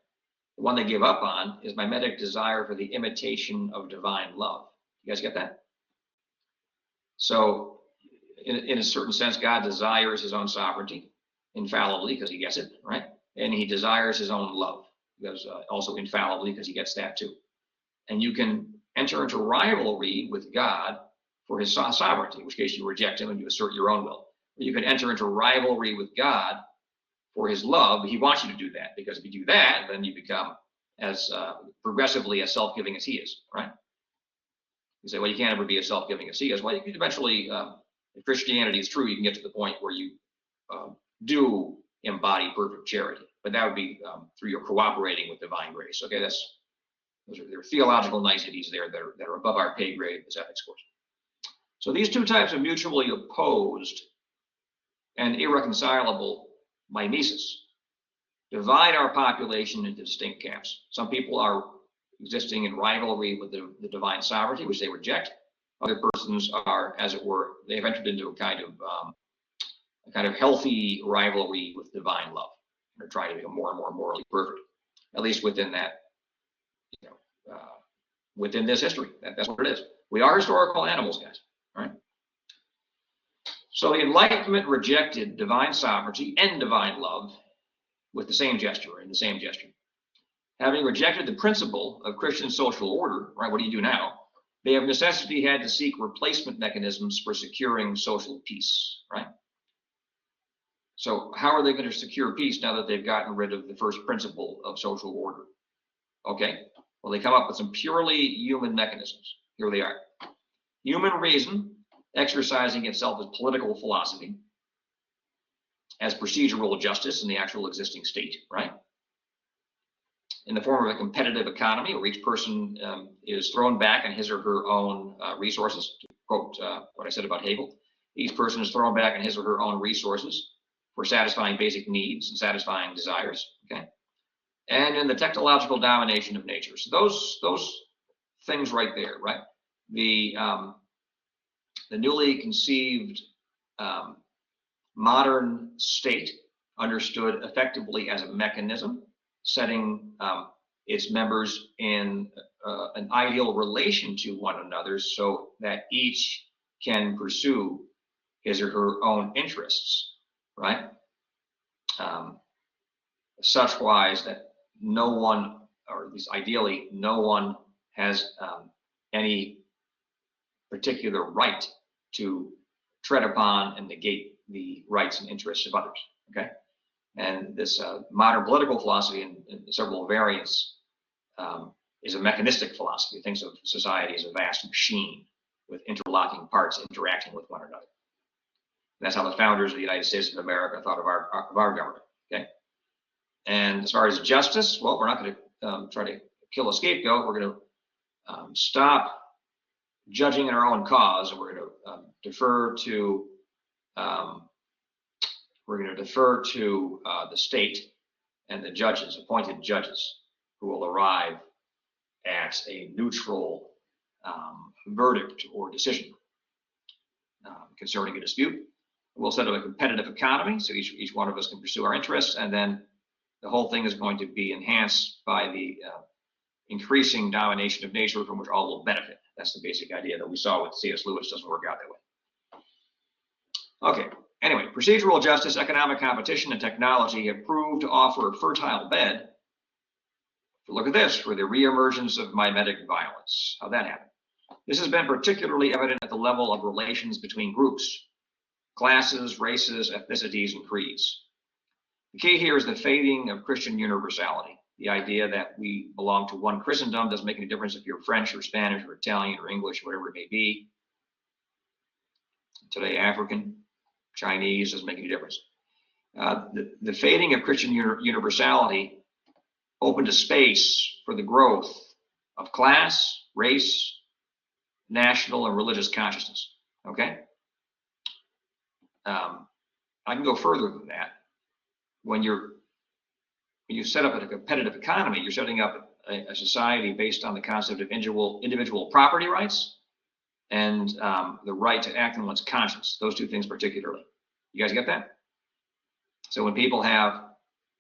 The one they give up on is mimetic desire for the imitation of divine love. You guys get that? So in a certain sense, God desires his own sovereignty infallibly because he gets it, right? And he desires his own love because also infallibly because he gets that too. And you can enter into rivalry with God for his sovereignty, in which case you reject him and you assert your own will. Or you can enter into rivalry with God for his love. He wants you to do that because if you do that, then you become as progressively as self-giving as he is, right? You say, well, you can't ever be as self-giving as he is. Well, you can eventually, if Christianity is true, you can get to the point where you do embody perfect charity, but that would be through your cooperating with divine grace. Okay, there are theological niceties there that are above our pay grade in this ethics course. So these two types of mutually opposed and irreconcilable mimesis divide our population into distinct camps. Some people are existing in rivalry with the divine sovereignty, which they reject. Other persons are, as it were, they've entered into a kind of healthy rivalry with divine love. They're trying to become more and more morally perfect, at least within that, within this history. That's what it is. We are historical animals, guys. Right? So the Enlightenment rejected divine sovereignty and divine love with the same gesture, in the same gesture. Having rejected the principle of Christian social order, right? What do you do now? They of necessity had to seek replacement mechanisms for securing social peace, right? So how are they going to secure peace now that they've gotten rid of the first principle of social order? Okay, well, they come up with some purely human mechanisms. Here they are. Human reason exercising itself as political philosophy, as procedural justice in the actual existing state, right? In the form of a competitive economy where each person is thrown back on his or her own resources, to quote what I said about Hegel. Each person is thrown back on his or her own resources for satisfying basic needs and satisfying desires, okay? And in the technological domination of nature. So those things right there, right? The newly conceived modern state understood effectively as a mechanism, setting its members in an ideal relation to one another so that each can pursue his or her own interests, right? Such wise that no one, or at least ideally, no one has any particular right to tread upon and negate the rights and interests of others, okay? And this modern political philosophy in several variants is a mechanistic philosophy. It thinks of society as a vast machine with interlocking parts interacting with one another. That's how the founders of the United States of America thought of our government, okay? And as far as justice, well, we're not going to try to kill a scapegoat. We're going to stop judging in our own cause, and we're going to defer to the state and the judges, appointed judges, who will arrive at a neutral verdict or decision concerning a dispute. We'll set up a competitive economy, so each one of us can pursue our interests, and then the whole thing is going to be enhanced by the increasing domination of nature from which all will benefit. That's the basic idea that we saw with C.S. Lewis. Doesn't work out that way. Okay, anyway, procedural justice, economic competition, and technology have proved to offer a fertile bed. Look at this, for the reemergence of mimetic violence. How'd that happen? This has been particularly evident at the level of relations between groups, classes, races, ethnicities, and creeds. The key here is the fading of Christian universality. The idea that we belong to one Christendom doesn't make any difference if you're French or Spanish or Italian or English, whatever it may be. Today, African, Chinese, doesn't make any difference. The fading of Christian universality opened a space for the growth of class, race, national, and religious consciousness, okay? I can go further than that. When you set up a competitive economy, you're setting up a society based on the concept of individual property rights and the right to act on one's conscience. Those two things particularly. You guys get that? So when people have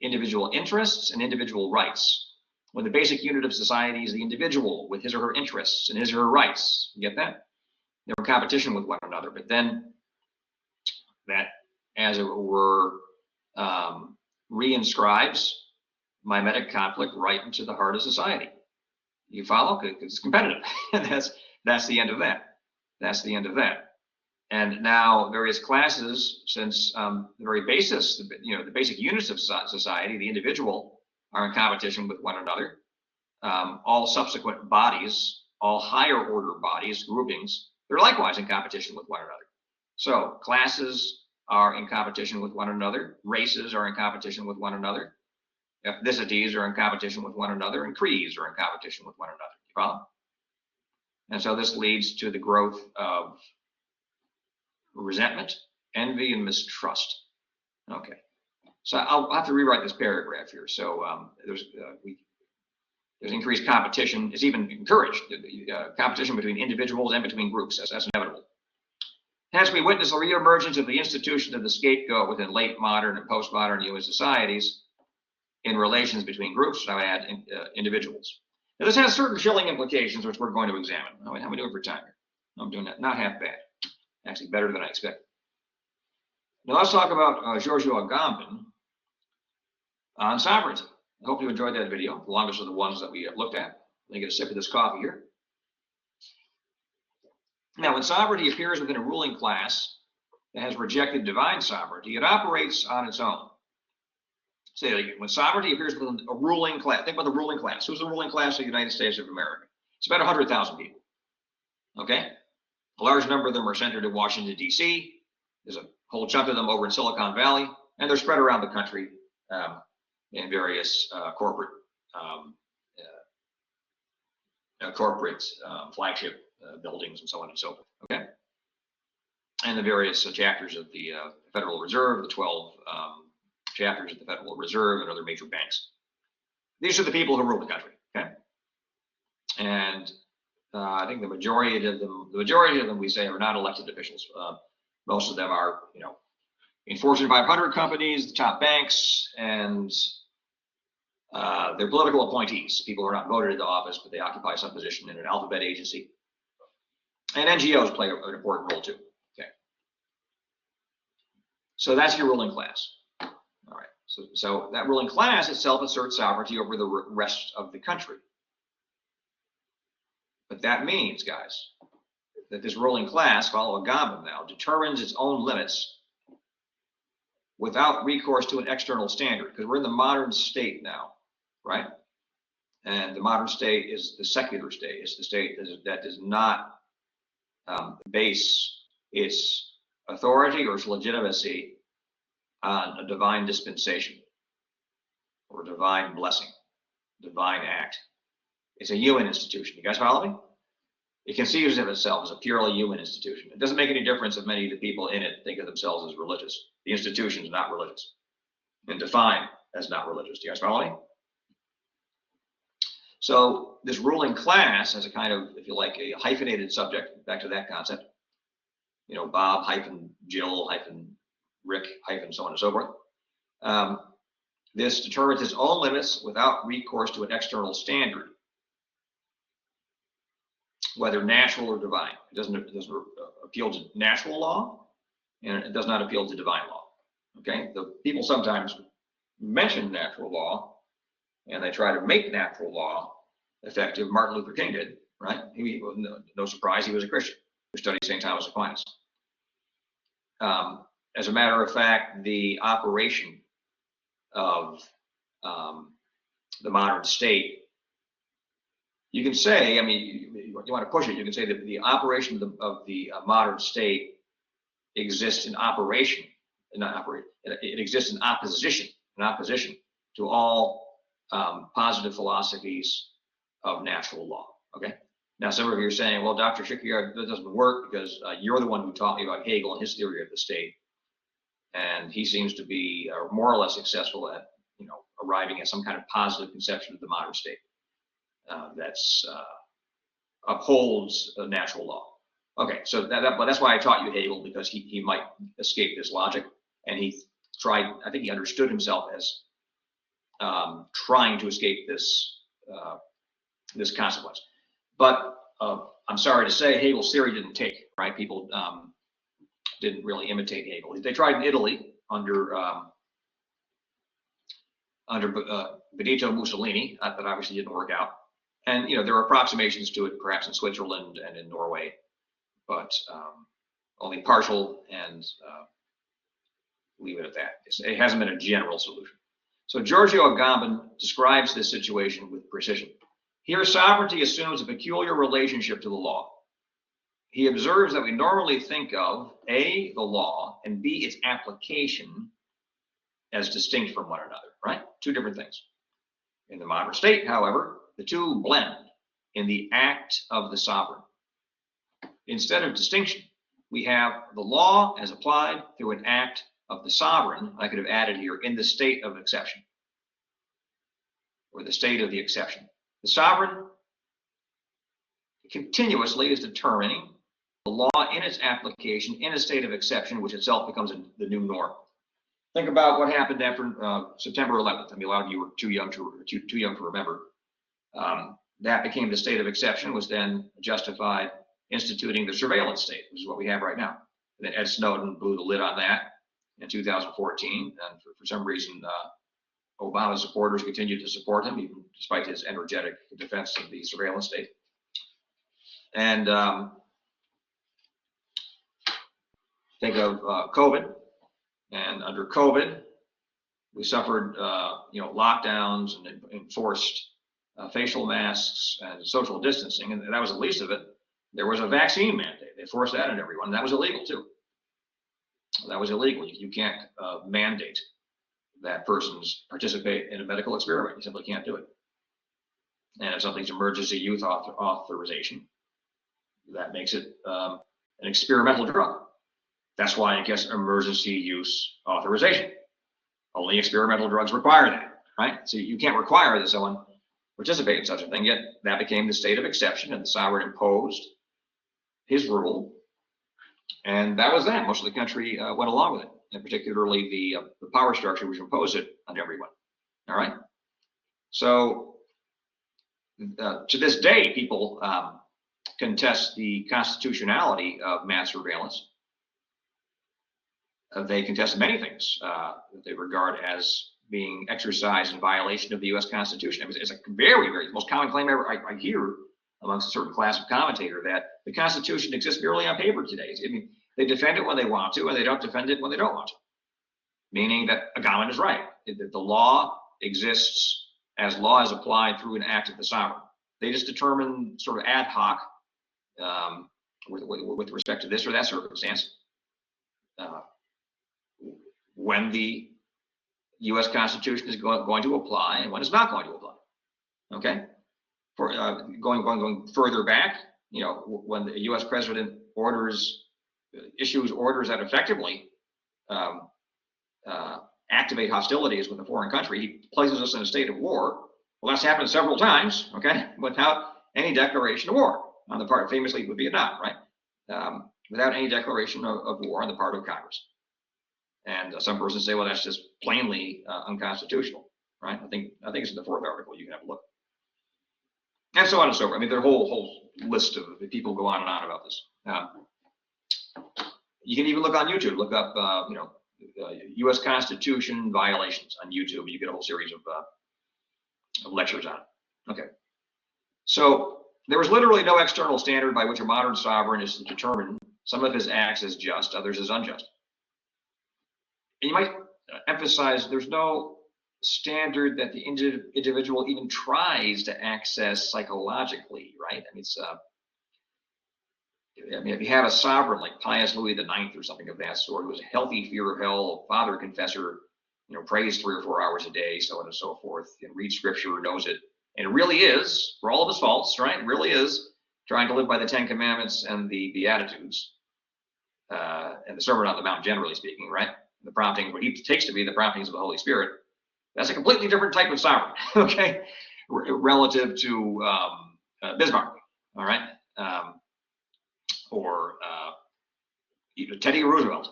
individual interests and individual rights, when the basic unit of society is the individual with his or her interests and his or her rights, you get that? They're in competition with one another, but then that, as it were, reinscribes mimetic conflict right into the heart of society. You follow? Because it's competitive. That's the end of that. That's the end of that. And now various classes, since the very basis, the basic units of society, the individual, are in competition with one another. All subsequent bodies, all higher order bodies, groupings, they're likewise in competition with one another. So classes are in competition with one another, races are in competition with one another, ethnicities are in competition with one another, and creeds are in competition with one another. You follow? And so this leads to the growth of resentment, envy, and mistrust. Okay. So I'll have to rewrite this paragraph here. So there's increased competition. It's even encouraged, competition between individuals and between groups. That's inevitable. Hence, we witness the reemergence of the institution of the scapegoat within late modern and postmodern human societies in relations between groups, and I add individuals. Now, this has certain chilling implications, which we're going to examine. How am I doing for time here? I'm doing that. Not half bad. Actually, better than I expected. Now, let's talk about Giorgio Agamben on sovereignty. I hope you enjoyed that video, the longest of the ones that we looked at. Let me get a sip of this coffee here. Now, when sovereignty appears within a ruling class, that has rejected divine sovereignty, it operates on its own. Say it again. When sovereignty appears within a ruling class, think about the ruling class. Who's the ruling class of the United States of America? It's about 100,000 people. Okay? A large number of them are centered in Washington, D.C. There's a whole chunk of them over in Silicon Valley, and they're spread around the country in various corporate flagship buildings and so on and so forth. Okay? And the various chapters of the Federal Reserve, the 12 chapters of the Federal Reserve and other major banks. These are the people who rule the country. Okay? And I think the majority of them we say are not elected officials. Most of them are, in Fortune 500 companies, the top banks, and they're political appointees, people who are not voted into office, but they occupy some position in an alphabet agency. And NGOs play an important role too. Okay. So that's your ruling class. All right. So that ruling class itself asserts sovereignty over the rest of the country. But that means, guys, that this ruling class, follow Agamben now, determines its own limits without recourse to an external standard, because we're in the modern state now, right? And the modern state is the secular state. It's the state that does not base its authority or its legitimacy on a divine dispensation or divine blessing, divine act. It's a human institution. You guys follow me? It conceives of itself as a purely human institution. It doesn't make any difference if many of the people in it think of themselves as religious. The institution is not religious and defined as not religious. Do you guys follow me? So this ruling class has a kind of, if you like, a hyphenated subject, back to that concept. Bob hyphen Jill hyphen Rick hyphen so on and so forth. This determines its own limits without recourse to an external standard, whether natural or divine. It doesn't appeal to natural law, and it does not appeal to divine law. Okay, the people sometimes mention natural law, and they try to make natural law effective. Martin Luther King did, right? No surprise, he was a Christian who studied St. Thomas Aquinas. As a matter of fact, the operation of the modern state, you can say, you want to push it, you can say that the operation of the modern state exists in operation, it exists in opposition to all positive philosophies of natural law. Okay. Now, some of you are saying, well, Dr. Girard, that doesn't work because you're the one who taught me about Hegel and his theory of the state. And he seems to be more or less successful at, arriving at some kind of positive conception of the modern state that's upholds natural law. Okay, so that's why I taught you Hegel, because he might escape this logic, and he tried. I think he understood himself as trying to escape this consequence. But I'm sorry to say, Hegel's theory didn't take. Right? People didn't really imitate Hegel. They tried in Italy under Benito Mussolini. That obviously didn't work out. And there are approximations to it, perhaps in Switzerland and in Norway, but only partial, and leave it at that. It hasn't been a general solution. So Giorgio Agamben describes this situation with precision. Here, sovereignty assumes a peculiar relationship to the law. He observes that we normally think of A, the law, and B, its application as distinct from one another, right? Two different things. In the modern state, however, the two blend in the act of the sovereign. Instead of distinction, we have the law as applied through an act of the sovereign. I could have added here, in the state of exception, or the state of the exception. The sovereign continuously is determining the law in its application in a state of exception, which itself becomes the new norm. Think about what happened after September 11th. A lot of you were too young to remember. That became the state of exception, was then justified instituting the surveillance state, which is what we have right now. And then Ed Snowden blew the lid on that in 2014, and for some reason, Obama's supporters continued to support him, even despite his energetic defense of the surveillance state. And Think of COVID, and under COVID, we suffered lockdowns and enforced facial masks and social distancing, and that was the least of it. There was a vaccine mandate. They forced that on everyone. And that was illegal too. That was illegal. You can't mandate that persons participate in a medical experiment. You simply can't do it. And if something's emergency use authorization, that makes it an experimental drug. That's why it gets emergency use authorization. Only experimental drugs require that, right? So you can't require that someone participate in such a thing, yet that became the state of exception, and the sovereign imposed his rule, and that was that. Most of the country went along with it, and particularly the power structure which imposed it on everyone. All right. So to this day, people contest the constitutionality of mass surveillance. They contest many things that they regard as being exercised in violation of the U.S. Constitution. It's a very, very most common claim ever I hear amongst a certain class of commentator that the Constitution exists merely on paper today. I mean, they defend it when they want to, and they don't defend it when they don't want to. Meaning that Agamben is right. That the law exists as law is applied through an act of the sovereign. They just determine sort of ad hoc with respect to this or that circumstance when the U.S. Constitution is going to apply and when it's not going to apply. Okay, for going further back, when the U.S. president issues orders that effectively activate hostilities with a foreign country, he places us in a state of war. Well, that's happened several times, okay, without any declaration of war on the part, famously with Vietnam, right? Without any declaration of war on the part of Congress. And some persons say, well, that's just plainly unconstitutional, right? I think it's in the 4th article. You can have a look, and so on and so forth. I mean, there's a whole list of people go on and on about this. You can even look on YouTube. Look up, U.S. Constitution violations on YouTube. You get a whole series of lectures on it. Okay, so there was literally no external standard by which a modern sovereign is to determine some of his acts as just, others as unjust. And you might emphasize there's no standard that the individual even tries to access psychologically, right? I mean, if you have a sovereign like Pius Louis IX or something of that sort, who has a healthy fear of hell, father confessor, prays 3 or 4 hours a day, so on and so forth, and reads scripture, knows it, and it really is, for all of his faults, right? It really is trying to live by the 10 Commandments and the Beatitudes, and the Sermon on the Mount, generally speaking, right? The prompting, what he takes to be the promptings of the Holy Spirit. That's a completely different type of sovereign, okay, relative to Bismarck, all right, or either Teddy Roosevelt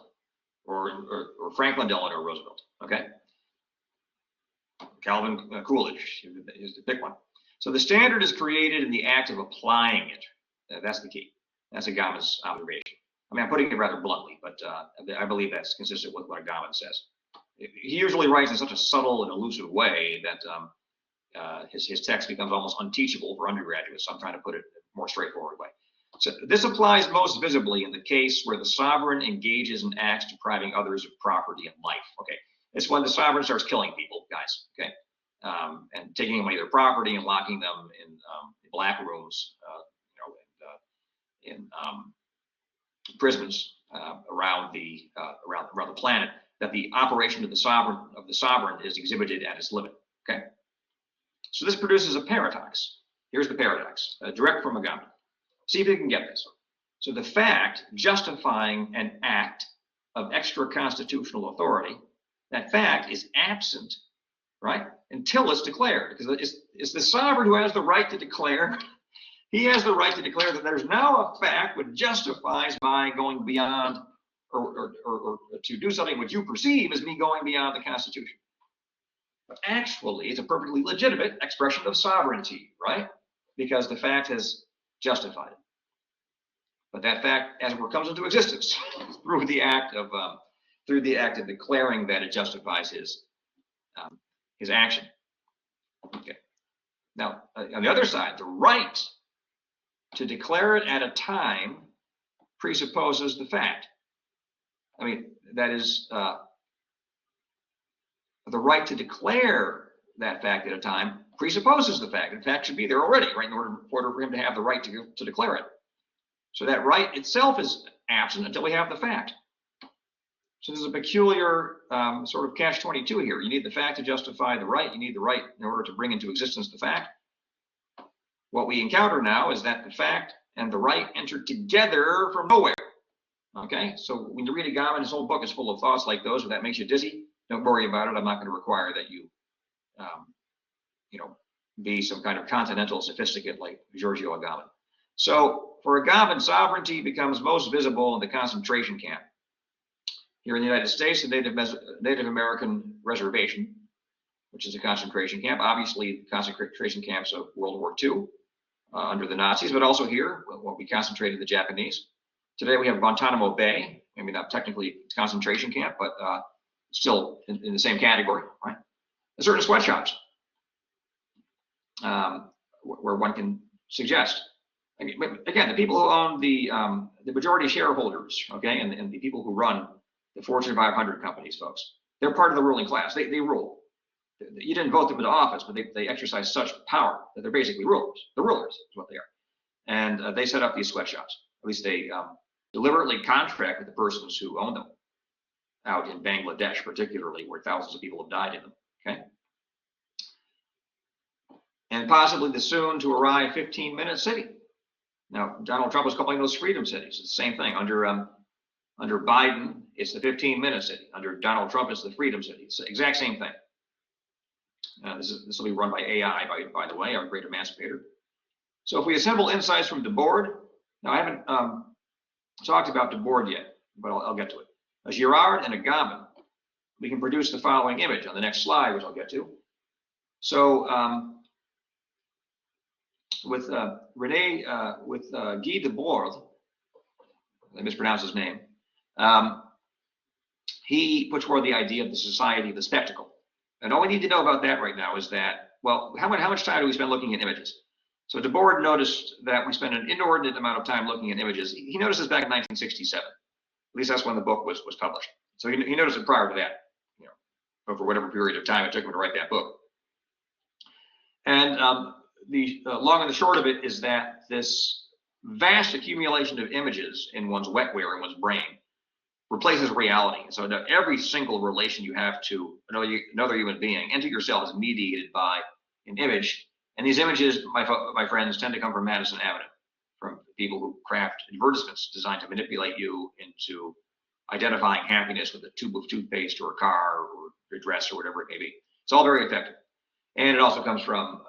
or Franklin Delano Roosevelt, okay, Calvin Coolidge is the big one. So the standard is created in the act of applying it. That's the key. That's Agamben's observation. I mean, I'm putting it rather bluntly, but I believe that's consistent with what Agamben says. He usually writes in such a subtle and elusive way that his text becomes almost unteachable for undergraduates. So I'm trying to put it in a more straightforward way. So this applies most visibly in the case where the sovereign engages in acts depriving others of property and life. Okay, it's when the sovereign starts killing people, guys. Okay, and taking away their property and locking them in black rooms, in prisons around the planet. That the operation of the sovereign is exhibited at its limit. Okay, so this produces a paradox. Here's the paradox, direct from Agamben. See if you can get this. So the fact justifying an act of extra constitutional authority, that fact is absent, right, until it's declared, because it's the sovereign who has the right to declare. He has the right to declare that there's now a fact which justifies my going beyond or to do something which you perceive as me going beyond the Constitution. But actually, it's a perfectly legitimate expression of sovereignty, right? Because the fact has justified it. But that fact, as it were, comes into existence through the act of declaring that it justifies his action. Okay. Now, on the other side, the right to declare it at a time presupposes the fact. I mean, that is the right to declare that fact at a time presupposes the fact. The fact should be there already, right, in order for him to have the right to declare it. So that right itself is absent until we have the fact. So there's a peculiar sort of catch-22 here. You need the fact to justify the right. You need the right in order to bring into existence the fact. What we encounter now is that the fact and the right enter together from nowhere. Okay, so when you read Agamben, his whole book is full of thoughts like those. If that makes you dizzy, don't worry about it. I'm not going to require that you, be some kind of continental sophisticate like Giorgio Agamben. So for Agamben, sovereignty becomes most visible in the concentration camp. Here in the United States, the Native American reservation, which is a concentration camp, obviously concentration camps of World War II under the Nazis, but also here, what we concentrated the Japanese. Today we have Guantanamo Bay, maybe not technically a concentration camp, but still in the same category, right? There's certain sweatshops where one can suggest. Again, the people who own the majority shareholders, okay, and the people who run the Fortune 500 companies, folks, they're part of the ruling class. They rule. You didn't vote them into office, but they exercise such power that they're basically rulers. The rulers is what they are. And they set up these sweatshops. At least they deliberately contract with the persons who own them out in Bangladesh, particularly, where thousands of people have died in them, okay? And possibly the soon to arrive 15-minute city. Now, Donald Trump was calling those freedom cities. It's the same thing. Under Biden, it's the 15-minute city. Under Donald Trump, it's the freedom city. It's the exact same thing. This will be run by AI, by the way, our great emancipator. So if we assemble insights from Debord, now I haven't talked about Debord yet, but I'll get to it. As Girard and Agamben, we can produce the following image on the next slide, which I'll get to. So with Guy Debord, I mispronounced his name, he puts forward the idea of the society of the spectacle. And all we need to know about that right now is that, well, how much time do we spend looking at images? So Debord noticed that we spend an inordinate amount of time looking at images. He noticed this back in 1967. At least that's when the book was published. So he noticed it prior to that, over whatever period of time it took him to write that book. And the long and the short of it is that this vast accumulation of images in one's wetware, in one's brain, replaces reality. So every single relation you have to another human being and to yourself is mediated by an image. And these images, my friends, tend to come from Madison Avenue, from people who craft advertisements designed to manipulate you into identifying happiness with a tube of toothpaste or a car or a dress or whatever it may be. It's all very effective. And it also comes from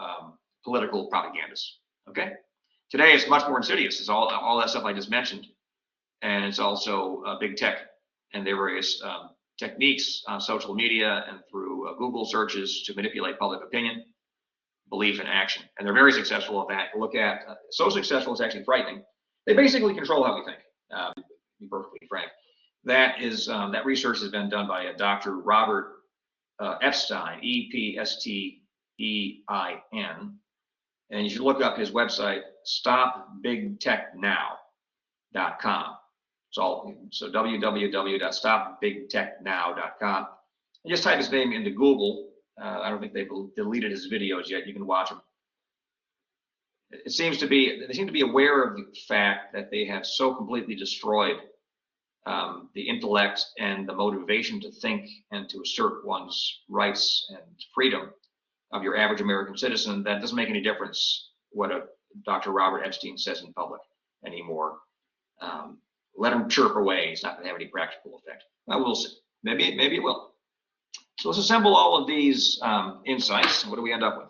political propagandists. Okay? Today, it's much more insidious. It's all that stuff I just mentioned. And it's also big tech and their various techniques on social media and through Google searches to manipulate public opinion, belief, and action. And they're very successful at that. Look at, so successful it's actually frightening. They basically control how we think, to be perfectly frank. That research has been done by a Dr. Robert Epstein, E-P-S-T-E-I-N. And you should look up his website, stopbigtechnow.com. So www.stopbigtechnow.com. And just type his name into Google. I don't think they've deleted his videos yet. You can watch them. They seem to be aware of the fact that they have so completely destroyed the intellect and the motivation to think and to assert one's rights and freedom of your average American citizen that doesn't make any difference what a Dr. Robert Epstein says in public anymore. Let him chirp away. It's not going to have any practical effect. We'll see. Maybe it will. So let's assemble all of these insights. What do we end up with?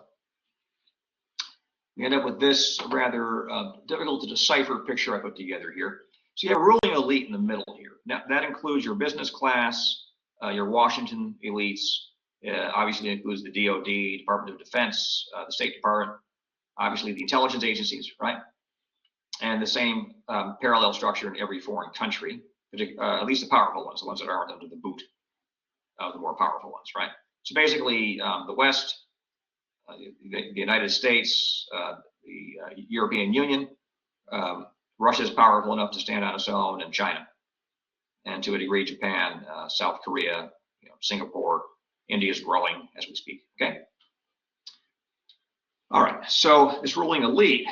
We end up with this rather difficult to decipher picture I put together here. So you have a ruling elite in the middle here. Now, that includes your business class, your Washington elites. Obviously, it includes the DOD, Department of Defense, the State Department, obviously the intelligence agencies, right? And the same parallel structure in every foreign country, at least the powerful ones, the ones that aren't under the boot of the more powerful ones, right? So basically, the West, the United States, the European Union, Russia is powerful enough to stand on its own, and China. and to a degree Japan, South Korea, Singapore. India is growing as we speak. Okay. All right. So this ruling elite,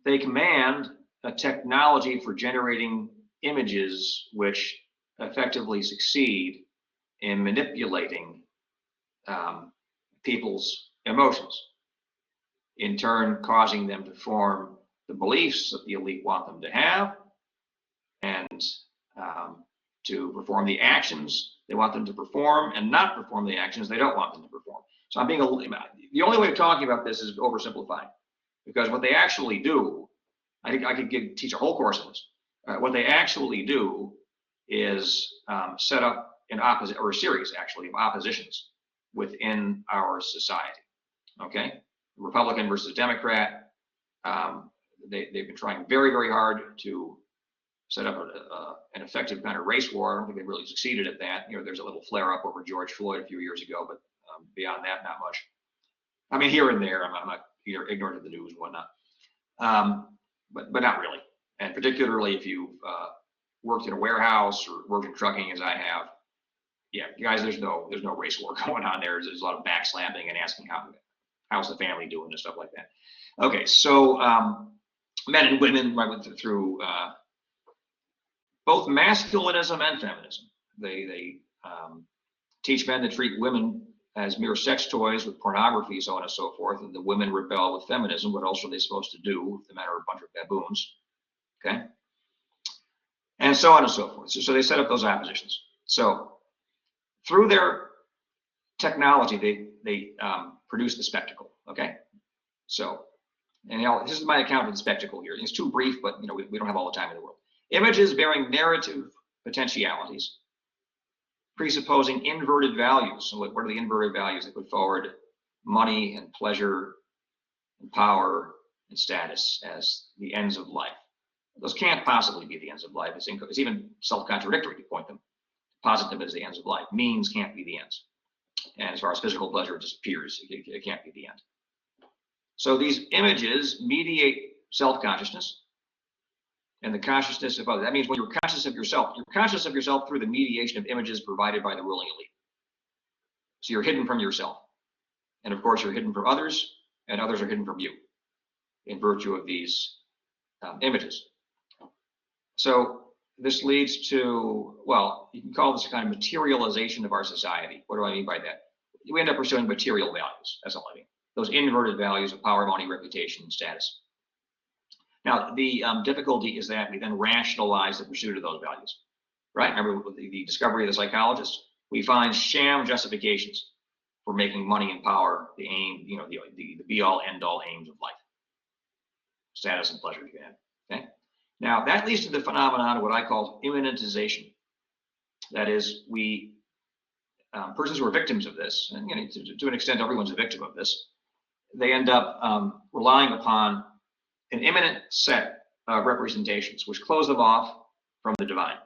they command a technology for generating images which effectively succeed in manipulating people's emotions, in turn causing them to form the beliefs that the elite want them to have, and to perform the actions they want them to perform, and not perform the actions they don't want them to perform. So I'm being the only way of talking about this is oversimplifying, because what they actually do, I think I could teach a whole course on this. What they actually do is set up an a series actually of oppositions within our society. Okay, Republican versus Democrat. They've been trying very, very hard to set up an effective kind of race war. I don't think they really succeeded at that. There's a little flare up over George Floyd a few years ago, but beyond that, not much. I mean, here and there, I'm not ignorant of the news and whatnot, but not really. And particularly if you've worked in a warehouse or worked in trucking, as I have, yeah, guys, there's no race war going on there. There's a lot of backslapping and asking how's the family doing and stuff like that. Okay, so men and women went through both masculinism and feminism. They teach men to treat women as mere sex toys with pornography, so on and so forth, and the women rebel with feminism. What else are they supposed to do if the men are a bunch of baboons? Okay, and so on and so forth. So they set up those oppositions. So through their technology, they produce the spectacle. Okay, so this is my account of the spectacle here. It's too brief, but we don't have all the time in the world. Images bearing narrative potentialities, presupposing inverted values. So what are the inverted values? They put forward money and pleasure and power and status as the ends of life. Those can't possibly be the ends of life. It's even self-contradictory to point them, posit them as the ends of life. Means can't be the ends. And as far as physical pleasure, it just appears. It can't be the end. So these images mediate self-consciousness and the consciousness of others. That means when you're conscious of yourself through the mediation of images provided by the ruling elite. So you're hidden from yourself. And of course, you're hidden from others, and others are hidden from you in virtue of these images. So this leads to, well, you can call this a kind of materialization of our society. What do I mean by that? We end up pursuing material values. That's all I mean. Those inverted values of power, money, reputation, and status. Now, the difficulty is that we then rationalize the pursuit of those values, right? Remember the discovery of the psychologists? We find sham justifications for making money and power the aim, the be-all, end-all aims of life. Status and pleasure, okay? Now, that leads to the phenomenon of what I call immanentization. That is, persons who are victims of this, and to an extent, everyone's a victim of this, they end up relying upon an immanent set of representations which close them off from the divine.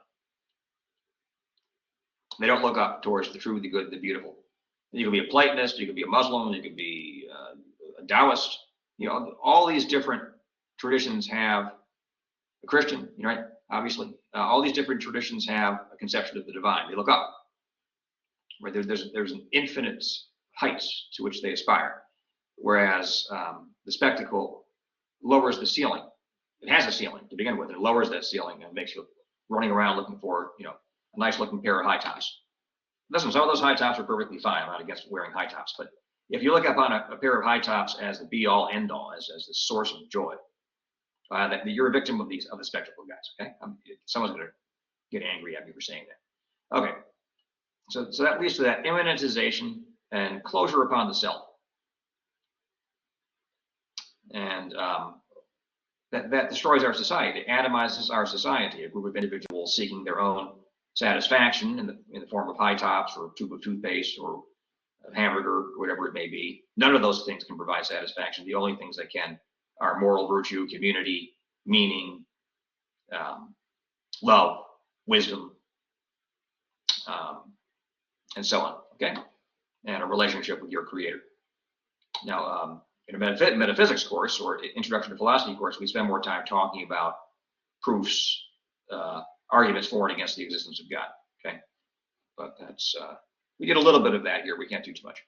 They don't look up towards the true, the good, the beautiful. You can be a Platonist, you can be a Muslim, you can be a Taoist. All these different traditions have a Christian, right? Obviously, all these different traditions have a conception of the divine. They look up. Right? There's an infinite heights to which they aspire, whereas the spectacle lowers the ceiling. It has a ceiling to begin with. It lowers that ceiling and makes you running around looking for, a nice looking pair of high tops. Listen, some of those high tops are perfectly fine. I'm not against wearing high tops, but if you look upon a pair of high tops as the be all end all, as the source of joy, that you're a victim of the spectacle, guys. Okay, someone's going to get angry at me for saying that. Okay, so that leads to that immanentization and closure upon the self. And that destroys our society. It atomizes our society, a group of individuals seeking their own satisfaction in the form of high tops or a tube of toothpaste or a hamburger, or whatever it may be. None of those things can provide satisfaction. The only things that can are moral virtue, community, meaning, love, wisdom, and so on, okay? And a relationship with your creator. Now, in a metaphysics course or introduction to philosophy course, we spend more time talking about proofs arguments for and against the existence of God. Okay, but that's we get a little bit of that here. We can't do too much.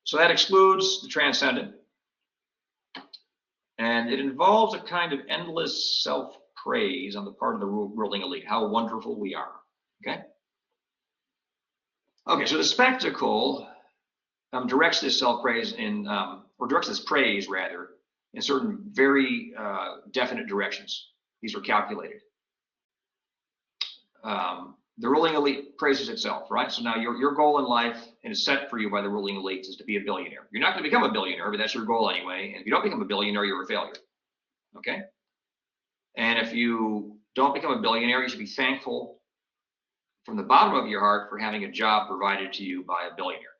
So that excludes the transcendent, and it involves a kind of endless self-praise on the part of the ruling elite. How wonderful we are. Okay. Okay. So the spectacle directs this self-praise or directs this praise rather, in certain very definite directions. These are calculated. The ruling elite praises itself, right? So now your goal in life, and it's set for you by the ruling elite, is to be a billionaire. You're not going to become a billionaire, but that's your goal anyway. And if you don't become a billionaire, you're a failure. Okay? And if you don't become a billionaire, you should be thankful from the bottom of your heart for having a job provided to you by a billionaire,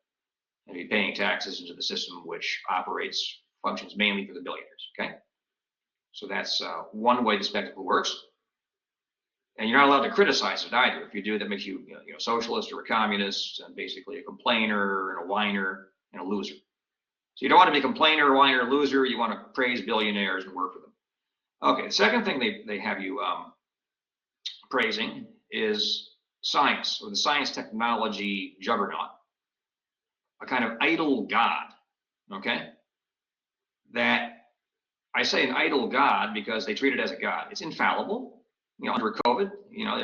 and be paying taxes into the system which functions mainly for the billionaires. Okay? So that's one way the spectacle works. And you're not allowed to criticize it either. If you do, that makes you, socialist or a communist, and basically a complainer and a whiner and a loser. So you don't want to be a complainer, whiner, loser. You want to praise billionaires and work for them. Okay, the second thing they have you praising is science, or the science technology juggernaut, a kind of idol god. Okay, that I say an idol god because they treat it as a god. It's infallible. Under COVID,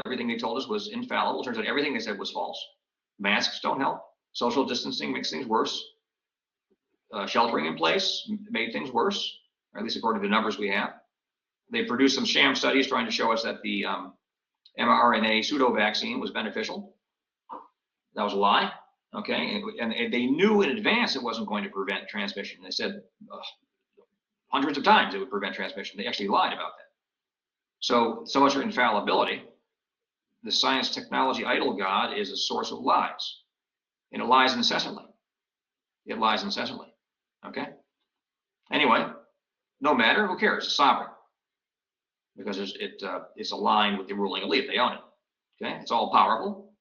everything they told us was infallible. Turns out everything they said was false. Masks don't help. Social distancing makes things worse. Sheltering in place made things worse, or at least according to the numbers we have. They produced some sham studies trying to show us that the mRNA pseudo vaccine was beneficial. That was a lie. Okay, and they knew in advance it wasn't going to prevent transmission. They said hundreds of times it would prevent transmission. They actually lied about that. So much for infallibility. The science technology idol god is a source of lies, and it lies incessantly. It lies incessantly. Okay. Anyway, no matter, who cares? It's sovereign, because it's aligned with the ruling elite. They own it. Okay. It's all powerful,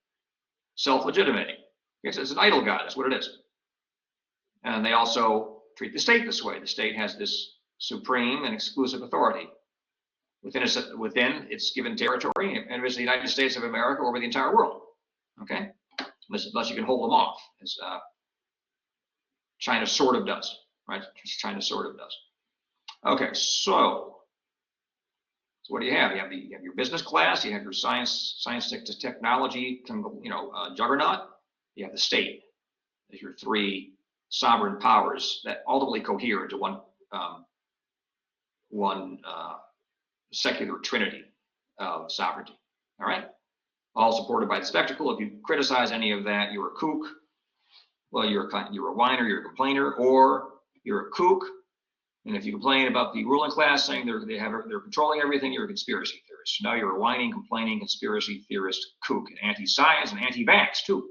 self-legitimating. It's an idol god. That's what it is. And they also treat the state this way. The state has this supreme and exclusive authority within its given territory, and it's the United States of America over the entire world. Okay, unless you can hold them off, as China sort of does, right? China sort of does. Okay, so what do you have? You have your business class. You have your science technology, juggernaut. You have the state as your three sovereign powers that ultimately cohere into one secular trinity of sovereignty. All right, all supported by the spectacle. If you criticize any of that, you're a kook. Well, you're a whiner, you're a complainer, or you're a kook. And if you complain about the ruling class saying they're controlling everything, you're a conspiracy theorist. Now you're a whining, complaining conspiracy theorist kook, and anti-science and anti-vax too.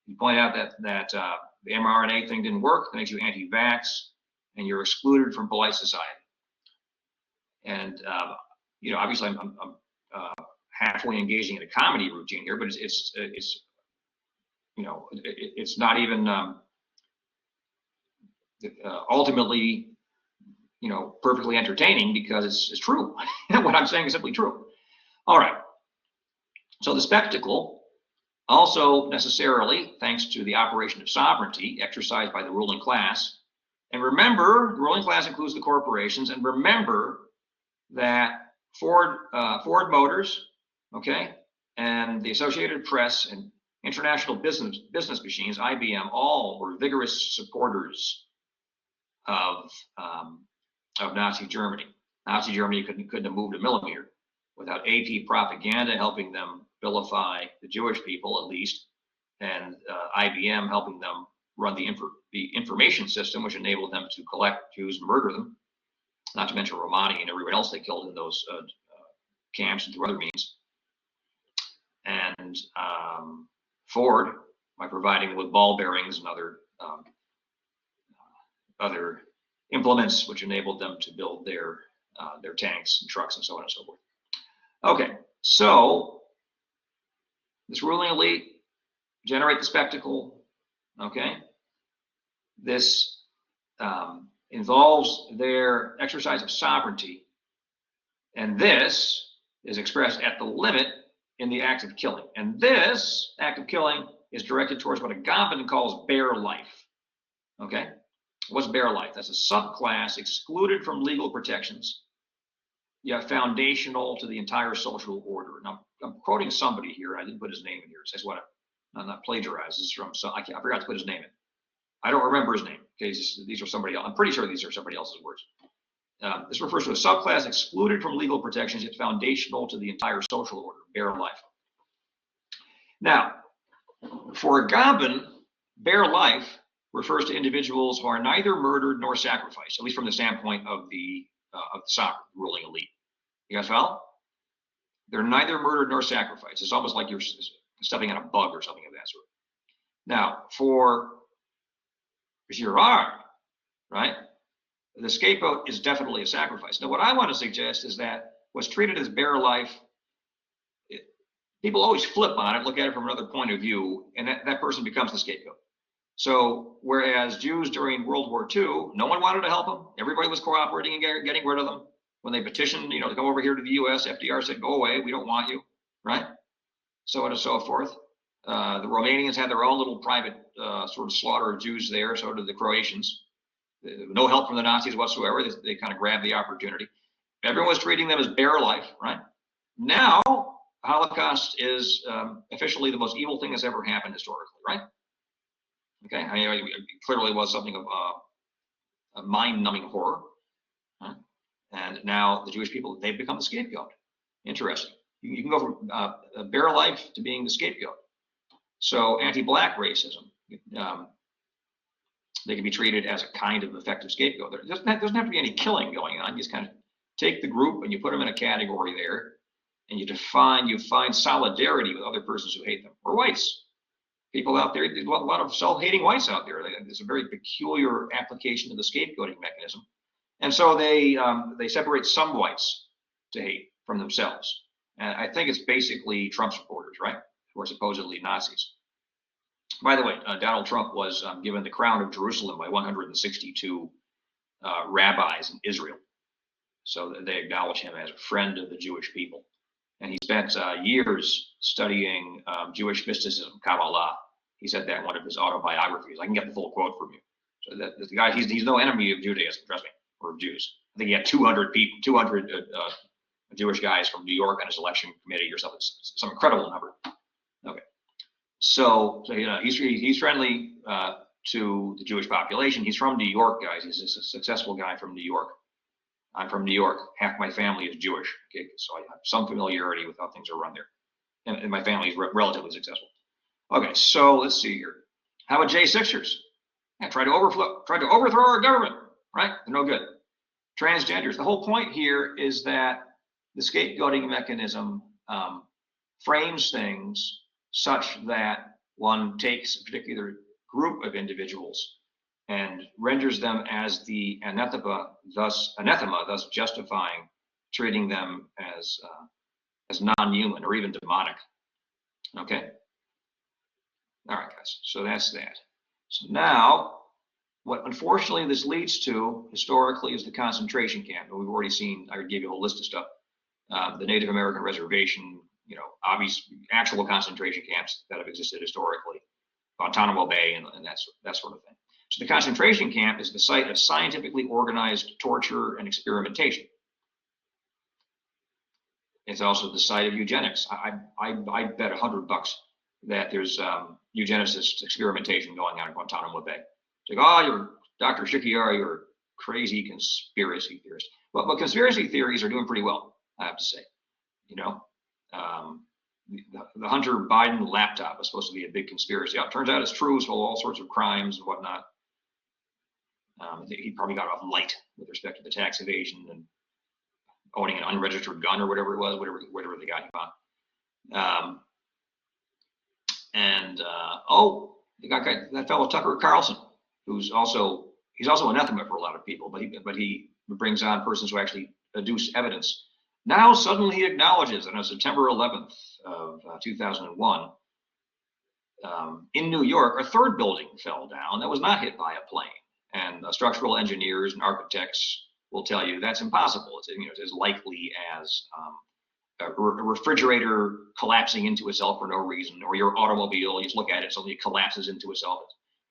You point out that the mRNA thing didn't work, that makes you anti-vax, and you're excluded from polite society. And obviously I'm halfway engaging in a comedy routine here, but it's not even ultimately perfectly entertaining, because it's true. What I'm saying is simply true. All right. So the spectacle also necessarily, thanks to the operation of sovereignty exercised by the ruling class, and remember, the ruling class includes the corporations, and remember that Ford Motors, okay, and the Associated Press and international business machines, IBM, all were vigorous supporters of Nazi Germany. Nazi Germany couldn't have moved a millimeter without AP propaganda helping them vilify the Jewish people, at least, and IBM helping them run the information system, which enabled them to collect Jews and murder them. Not to mention Romani and everyone else they killed in those camps and through other means. And Ford, by providing with ball bearings and other implements, which enabled them to build their tanks and trucks and so on and so forth. Okay, so this ruling elite generate the spectacle. Okay, this involves their exercise of sovereignty, and this is expressed at the limit in the act of killing. And this act of killing is directed towards what Agamben calls bare life. Okay? What's bare life? That's a subclass excluded from legal protections, yet foundational to the entire social order. Now, I'm quoting somebody here. I didn't put his name in here. It says what? I'm not plagiarized. This is from, I forgot to put his name in. I don't remember his name. Okay, these are somebody else. I'm pretty sure these are somebody else's words. This refers to a subclass excluded from legal protections, yet foundational to the entire social order, bare life. Now, for Agamben, bare life refers to individuals who are neither murdered nor sacrificed, at least from the standpoint of the sovereign, ruling elite. You guys follow? They're neither murdered nor sacrificed. It's almost like you're stepping on a bug or something of that sort. Now, for Girard, right, the scapegoat is definitely a sacrifice. Now, what I want to suggest is that what's treated as bare life, people always flip on it, look at it from another point of view, and that person becomes the scapegoat. So whereas Jews during World War II, no one wanted to help them. Everybody was cooperating and getting rid of them. When they petitioned, to come over here to the U.S., FDR said, go away, we don't want you, right? So on and so forth. The Romanians had their own little private sort of slaughter of Jews there, so did the Croatians. No help from the Nazis whatsoever. They kind of grabbed the opportunity. Everyone was treating them as bare life, right? Now, Holocaust is officially the most evil thing that's ever happened historically, right? Okay, I mean, it clearly was something of a mind-numbing horror. Huh? And now the Jewish people, they've become the scapegoat. Interesting. You can go from bare life to being the scapegoat. So anti-black racism, they can be treated as a kind of effective scapegoat. There doesn't have to be any killing going on. You just kind of take the group and you put them in a category there, and you find solidarity with other persons who hate them, or whites. People out there, there's a lot of self-hating whites out there. It's a very peculiar application of the scapegoating mechanism. And so they separate some whites to hate from themselves. And I think it's basically Trump supporters, right? Who are supposedly Nazis. By the way, Donald Trump was given the crown of Jerusalem by 162 rabbis in Israel. So they acknowledge him as a friend of the Jewish people. And he spent years studying Jewish mysticism, Kabbalah. He said that in one of his autobiographies. I can get the full quote from you. So that the guy, he's no enemy of Judaism, trust me, or of Jews. I think he had 200 Jewish guys from New York on his election committee or something, some incredible number. Okay, so he's friendly to the Jewish population. He's from New York, guys. He's a successful guy from New York. I'm from New York. Half my family is Jewish. Okay, so I have some familiarity with how things are run there, and my family is relatively successful. Okay, so let's see here. How about J6ers? Yeah, try to overthrow our government, right? They're no good. Transgenders. The whole point here is that the scapegoating mechanism frames things such that one takes a particular group of individuals and renders them as the anathema, thus justifying treating them as non-human or even demonic. Okay. All right, guys. So that's that. So now, what unfortunately this leads to historically is the concentration camp. And we've already seen. I gave you a whole list of stuff. The Native American reservation, obvious actual concentration camps that have existed historically, Guantanamo Bay, and that sort of thing. So the concentration camp is the site of scientifically organized torture and experimentation. It's also the site of eugenics. I bet $100 that there's eugenicist experimentation going on in Guantanamo Bay. It's like, you're Dr. Shikiar, you're a crazy conspiracy theorist. But conspiracy theories are doing pretty well, I have to say. The Hunter Biden laptop was supposed to be a big conspiracy. It turns out it's true. It's full of all sorts of crimes and whatnot. He probably got off light with respect to the tax evasion and owning an unregistered gun or whatever it was, whatever they got him on. You got that fellow Tucker Carlson, he's also anathema for a lot of people, but he brings on persons who actually adduce evidence. Now suddenly he acknowledges that on September 11th of 2001, in New York, a third building fell down that was not hit by a plane. And structural engineers and architects will tell you that's impossible. It's as likely as refrigerator collapsing into itself for no reason, or your automobile, you just look at it, suddenly it collapses into itself.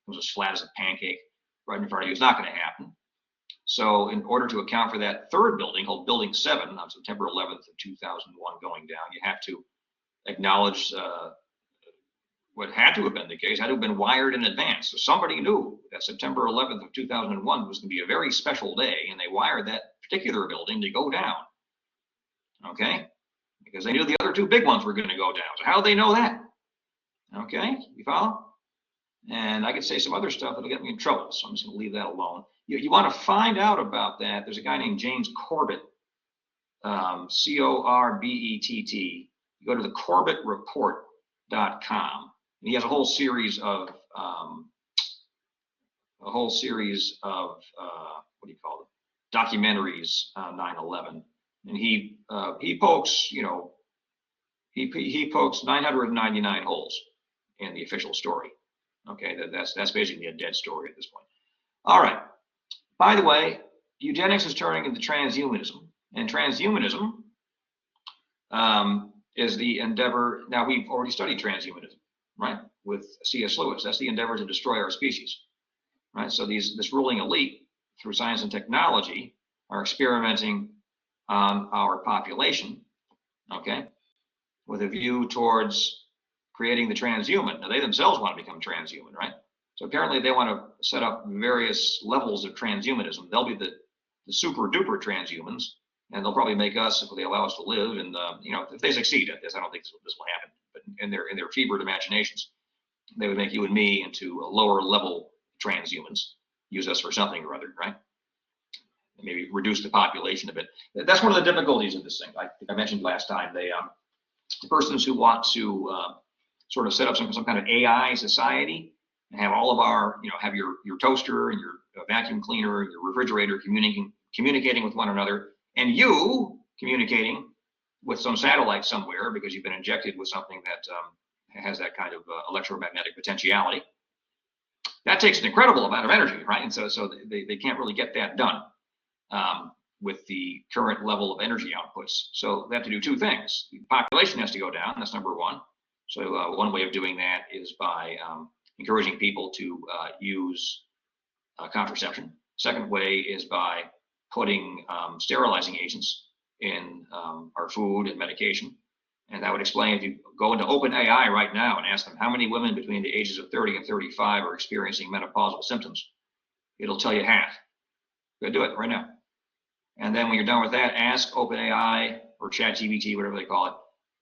It was as flat as a pancake right in front of you. It's not going to happen. So in order to account for that third building, called Building 7, on September 11th of 2001 going down, you have to acknowledge what had to have been the case, had to have been wired in advance. So somebody knew that September 11th of 2001 was going to be a very special day, and they wired that particular building to go down. Okay? Because they knew the other two big ones were going to go down. So how did they know that? Okay, you follow? And I could say some other stuff that'll get me in trouble, so I'm just going to leave that alone. You want to find out about that. There's a guy named James Corbett, C-O-R-B-E-T-T. You go to the CorbettReport.com. And he has a whole series of what do you call it? Documentaries on 9/11, and he pokes, he pokes 999 holes in the official story. Okay, that's basically a dead story at this point. All right. By the way, eugenics is turning into transhumanism, and transhumanism is the endeavor. Now, we've already studied transhumanism, right, with C.S. Lewis. That's the endeavor to destroy our species, right? So this ruling elite, through science and technology, are experimenting on our population, okay, with a view towards creating the transhuman. Now, they themselves want to become transhuman, right? So apparently they want to set up various levels of transhumanism. They'll be the super duper transhumans, and they'll probably make us, if they allow us to live, and if they succeed at this, I don't think this will happen, but in their fevered imaginations, they would make you and me into a lower level transhumans, use us for something or other, right? Maybe reduce the population a bit. That's one of the difficulties of this thing. I think I mentioned last time, the persons who want to sort of set up some kind of AI society and have all of our, have your toaster and your vacuum cleaner and your refrigerator communicating with one another, and you communicating with some satellite somewhere because you've been injected with something that has that kind of electromagnetic potentiality. That takes an incredible amount of energy, right? And so they can't really get that done with the current level of energy outputs. So they have to do two things. The population has to go down. That's number one. So one way of doing that is by encouraging people to use contraception. Second way is by putting sterilizing agents in our food and medication. And that would explain, if you go into OpenAI right now and ask them how many women between the ages of 30 and 35 are experiencing menopausal symptoms, it'll tell you half. Go do it right now. And then when you're done with that, ask OpenAI or ChatGPT, whatever they call it,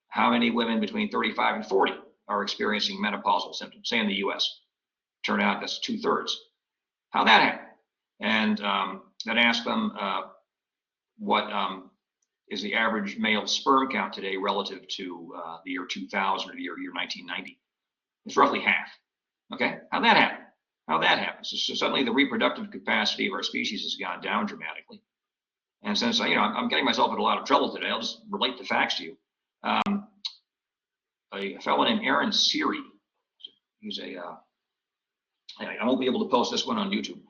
how many women between 35 and 40 are experiencing menopausal symptoms, say in the US. Turn out that's 2/3. How'd that happen? And then ask them what is the average male sperm count today relative to the year 2000 or the year 1990. It's roughly half. Okay, how'd that happen? How'd that happen? So suddenly the reproductive capacity of our species has gone down dramatically. And since I'm getting myself in a lot of trouble today, I'll just relate the facts to you. A fellow named Aaron Siri, he's I won't be able to post this one on YouTube.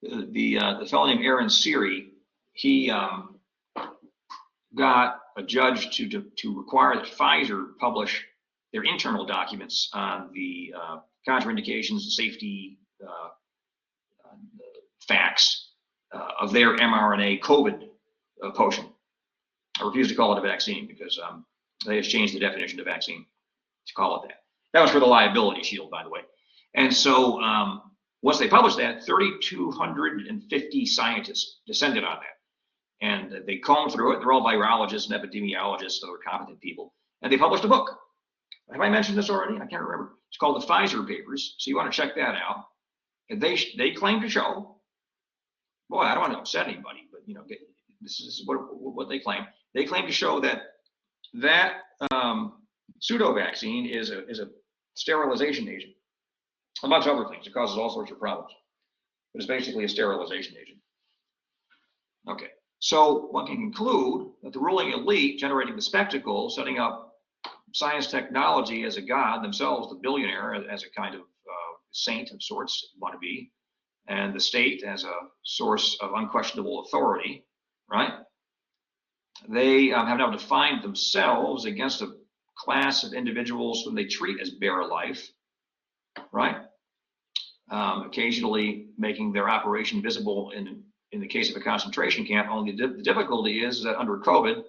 The fellow named Aaron Siri, he got a judge to require that Pfizer publish their internal documents on the contraindications and safety facts of their mRNA COVID potion. I refuse to call it a vaccine because they have changed the definition of vaccine to call it that. That was for the liability shield, by the way. And so once they published that, 3,250 scientists descended on that. And they combed through it. They're all virologists and epidemiologists, so they're competent people. And they published a book. Have I mentioned this already? I can't remember. It's called the Pfizer Papers. So you want to check that out. And they claim to show, boy, I don't want to upset anybody, but this is what they claim. They claim to show that pseudo vaccine is a sterilization agent, amongst other things. It causes all sorts of problems, but it's basically a sterilization agent. Okay, so one can conclude that the ruling elite generating the spectacle, setting up science technology as a god, themselves the billionaire as a kind of saint of sorts, want to be, and the state as a source of unquestionable authority, right? they have now defined themselves against a class of individuals whom they treat as bare life, right? Occasionally making their operation visible in the case of a concentration camp. Only the difficulty is that under COVID,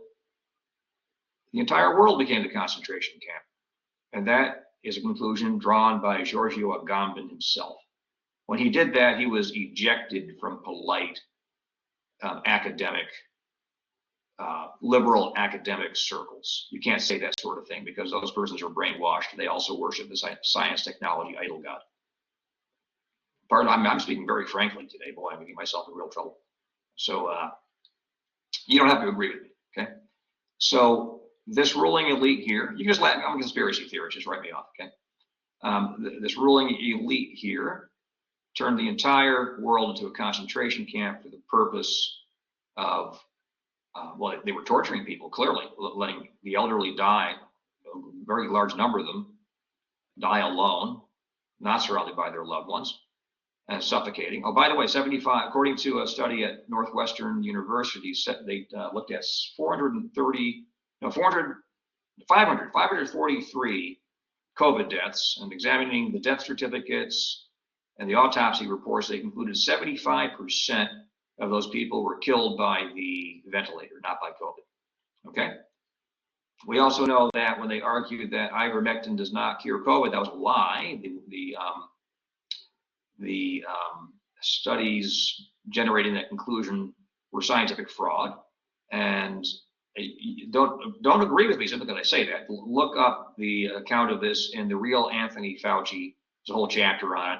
the entire world became the concentration camp. And that is a conclusion drawn by Giorgio Agamben himself. When he did that, he was ejected from polite academic, liberal academic circles. You can't say that sort of thing because those persons are brainwashed. They also worship the science, technology, idol god. Pardon, I'm speaking very frankly today. Boy, I'm getting myself in real trouble. So you don't have to agree with me, okay? So this ruling elite here, you can just I'm a conspiracy theorist, just write me off, okay? This ruling elite here turned the entire world into a concentration camp for the purpose of, well, they were torturing people, clearly, letting the elderly die, a very large number of them die alone, not surrounded by their loved ones, and suffocating. Oh, by the way, 75, according to a study at Northwestern University, they looked at 543 COVID deaths, and examining the death certificates and the autopsy reports, they concluded 75% of those people were killed by the ventilator, not by COVID. Okay. We also know that when they argued that ivermectin does not cure COVID, that was a lie. The studies generating that conclusion were scientific fraud. And don't agree with me simply because I say that. Look up the account of this in The Real Anthony Fauci. There's a whole chapter on it.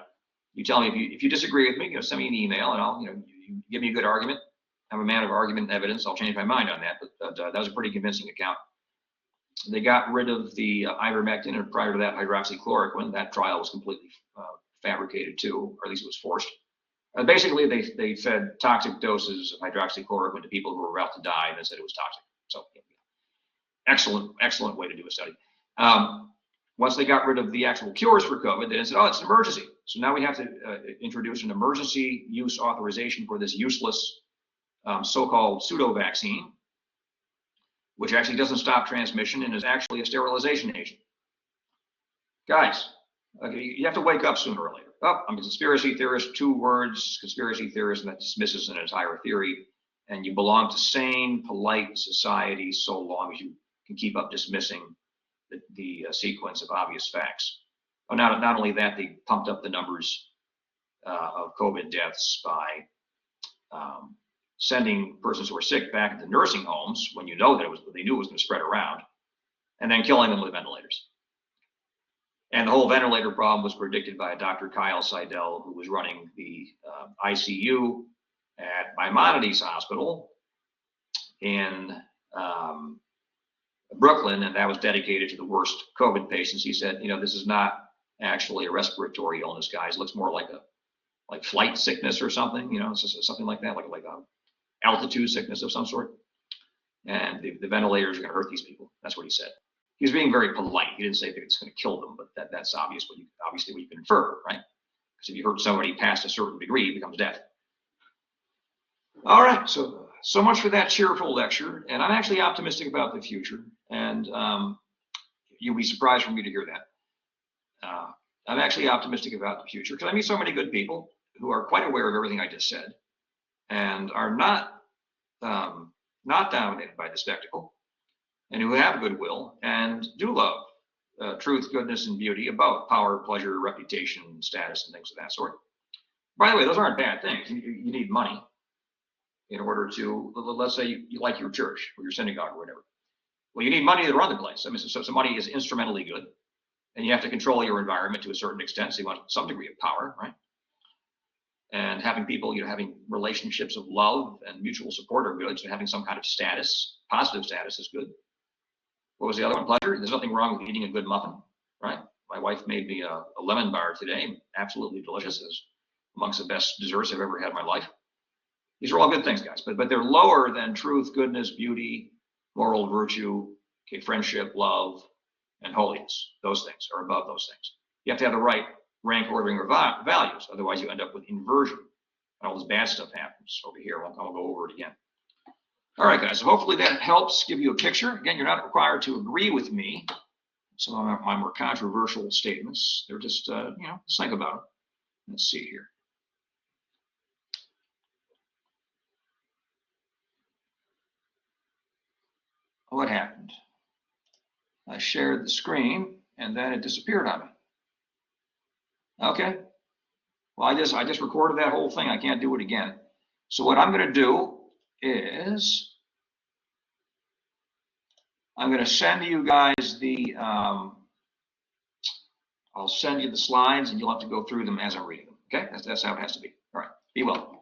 You tell me if you disagree with me, send me an email and I'll, you give me a good argument. I'm a man of argument and evidence. I'll change my mind on that. But that was a pretty convincing account. They got rid of the ivermectin, and prior to that, hydroxychloroquine. That trial was completely fabricated too, or at least it was forced. Basically, they fed toxic doses of hydroxychloroquine to people who were about to die and then said it was toxic. So, excellent way to do a study. Once they got rid of the actual cures for COVID, they said, oh, it's an emergency. So now we have to introduce an emergency use authorization for this useless so-called pseudo-vaccine, which actually doesn't stop transmission and is actually a sterilization agent. Guys, okay, you have to wake up sooner or later. Oh, I'm a conspiracy theorist, 2 words, conspiracy theorist, and that dismisses an entire theory. And you belong to sane, polite society so long as you can keep up dismissing the sequence of obvious facts. Oh, not only that, they pumped up the numbers of COVID deaths by sending persons who are sick back into nursing homes when you know that they knew it was going to spread around, and then killing them with ventilators. And the whole ventilator problem was predicted by Dr. Kyle Seidel, who was running the ICU at Maimonides Hospital in Brooklyn, and that was dedicated to the worst COVID patients. He said, this is not actually a respiratory illness, guys. It looks more like flight sickness or something, something like that, like altitude sickness of some sort. And the ventilators are going to hurt these people. That's what he said. He was being very polite. He didn't say that it's going to kill them, but that's obviously what you can infer, right? Because if you hurt somebody past a certain degree, it becomes death. All right, so much for that cheerful lecture. And I'm actually optimistic about the future. And you'll be surprised for me to hear that. I'm actually optimistic about the future because I meet so many good people who are quite aware of everything I just said and are not dominated by the spectacle, and who have goodwill and do love truth, goodness, and beauty above power, pleasure, reputation, status, and things of that sort. By the way, those aren't bad things. You need money in order to, let's say you like your church or your synagogue or whatever. Well, you need money to run the place. I mean, so money is instrumentally good, and you have to control your environment to a certain extent. So you want some degree of power, right? And having people, having relationships of love and mutual support are good. So having some kind of status, positive status, is good. What was the other one? Pleasure. There's nothing wrong with eating a good muffin, right? My wife made me a lemon bar today, absolutely delicious. It's amongst the best desserts I've ever had in my life. These are all good things, guys, but they're lower than truth, goodness, beauty, moral virtue, okay, friendship, love, and holiness. Those things are above those things. You have to have the right rank ordering or values, otherwise you end up with inversion, and all this bad stuff happens over here. I'll go over it again. All right, guys, so hopefully that helps give you a picture. Again, you're not required to agree with me. Some of my more controversial statements, they're just, just think about them. Let's see here. What happened? I shared the screen and then it disappeared on me. Okay. Well, I just recorded that whole thing. I can't do it again. So what I'm going to do is I'm going to send you guys the, I'll send you the slides and you'll have to go through them as I'm reading them. Okay. That's how it has to be. All right. Be well.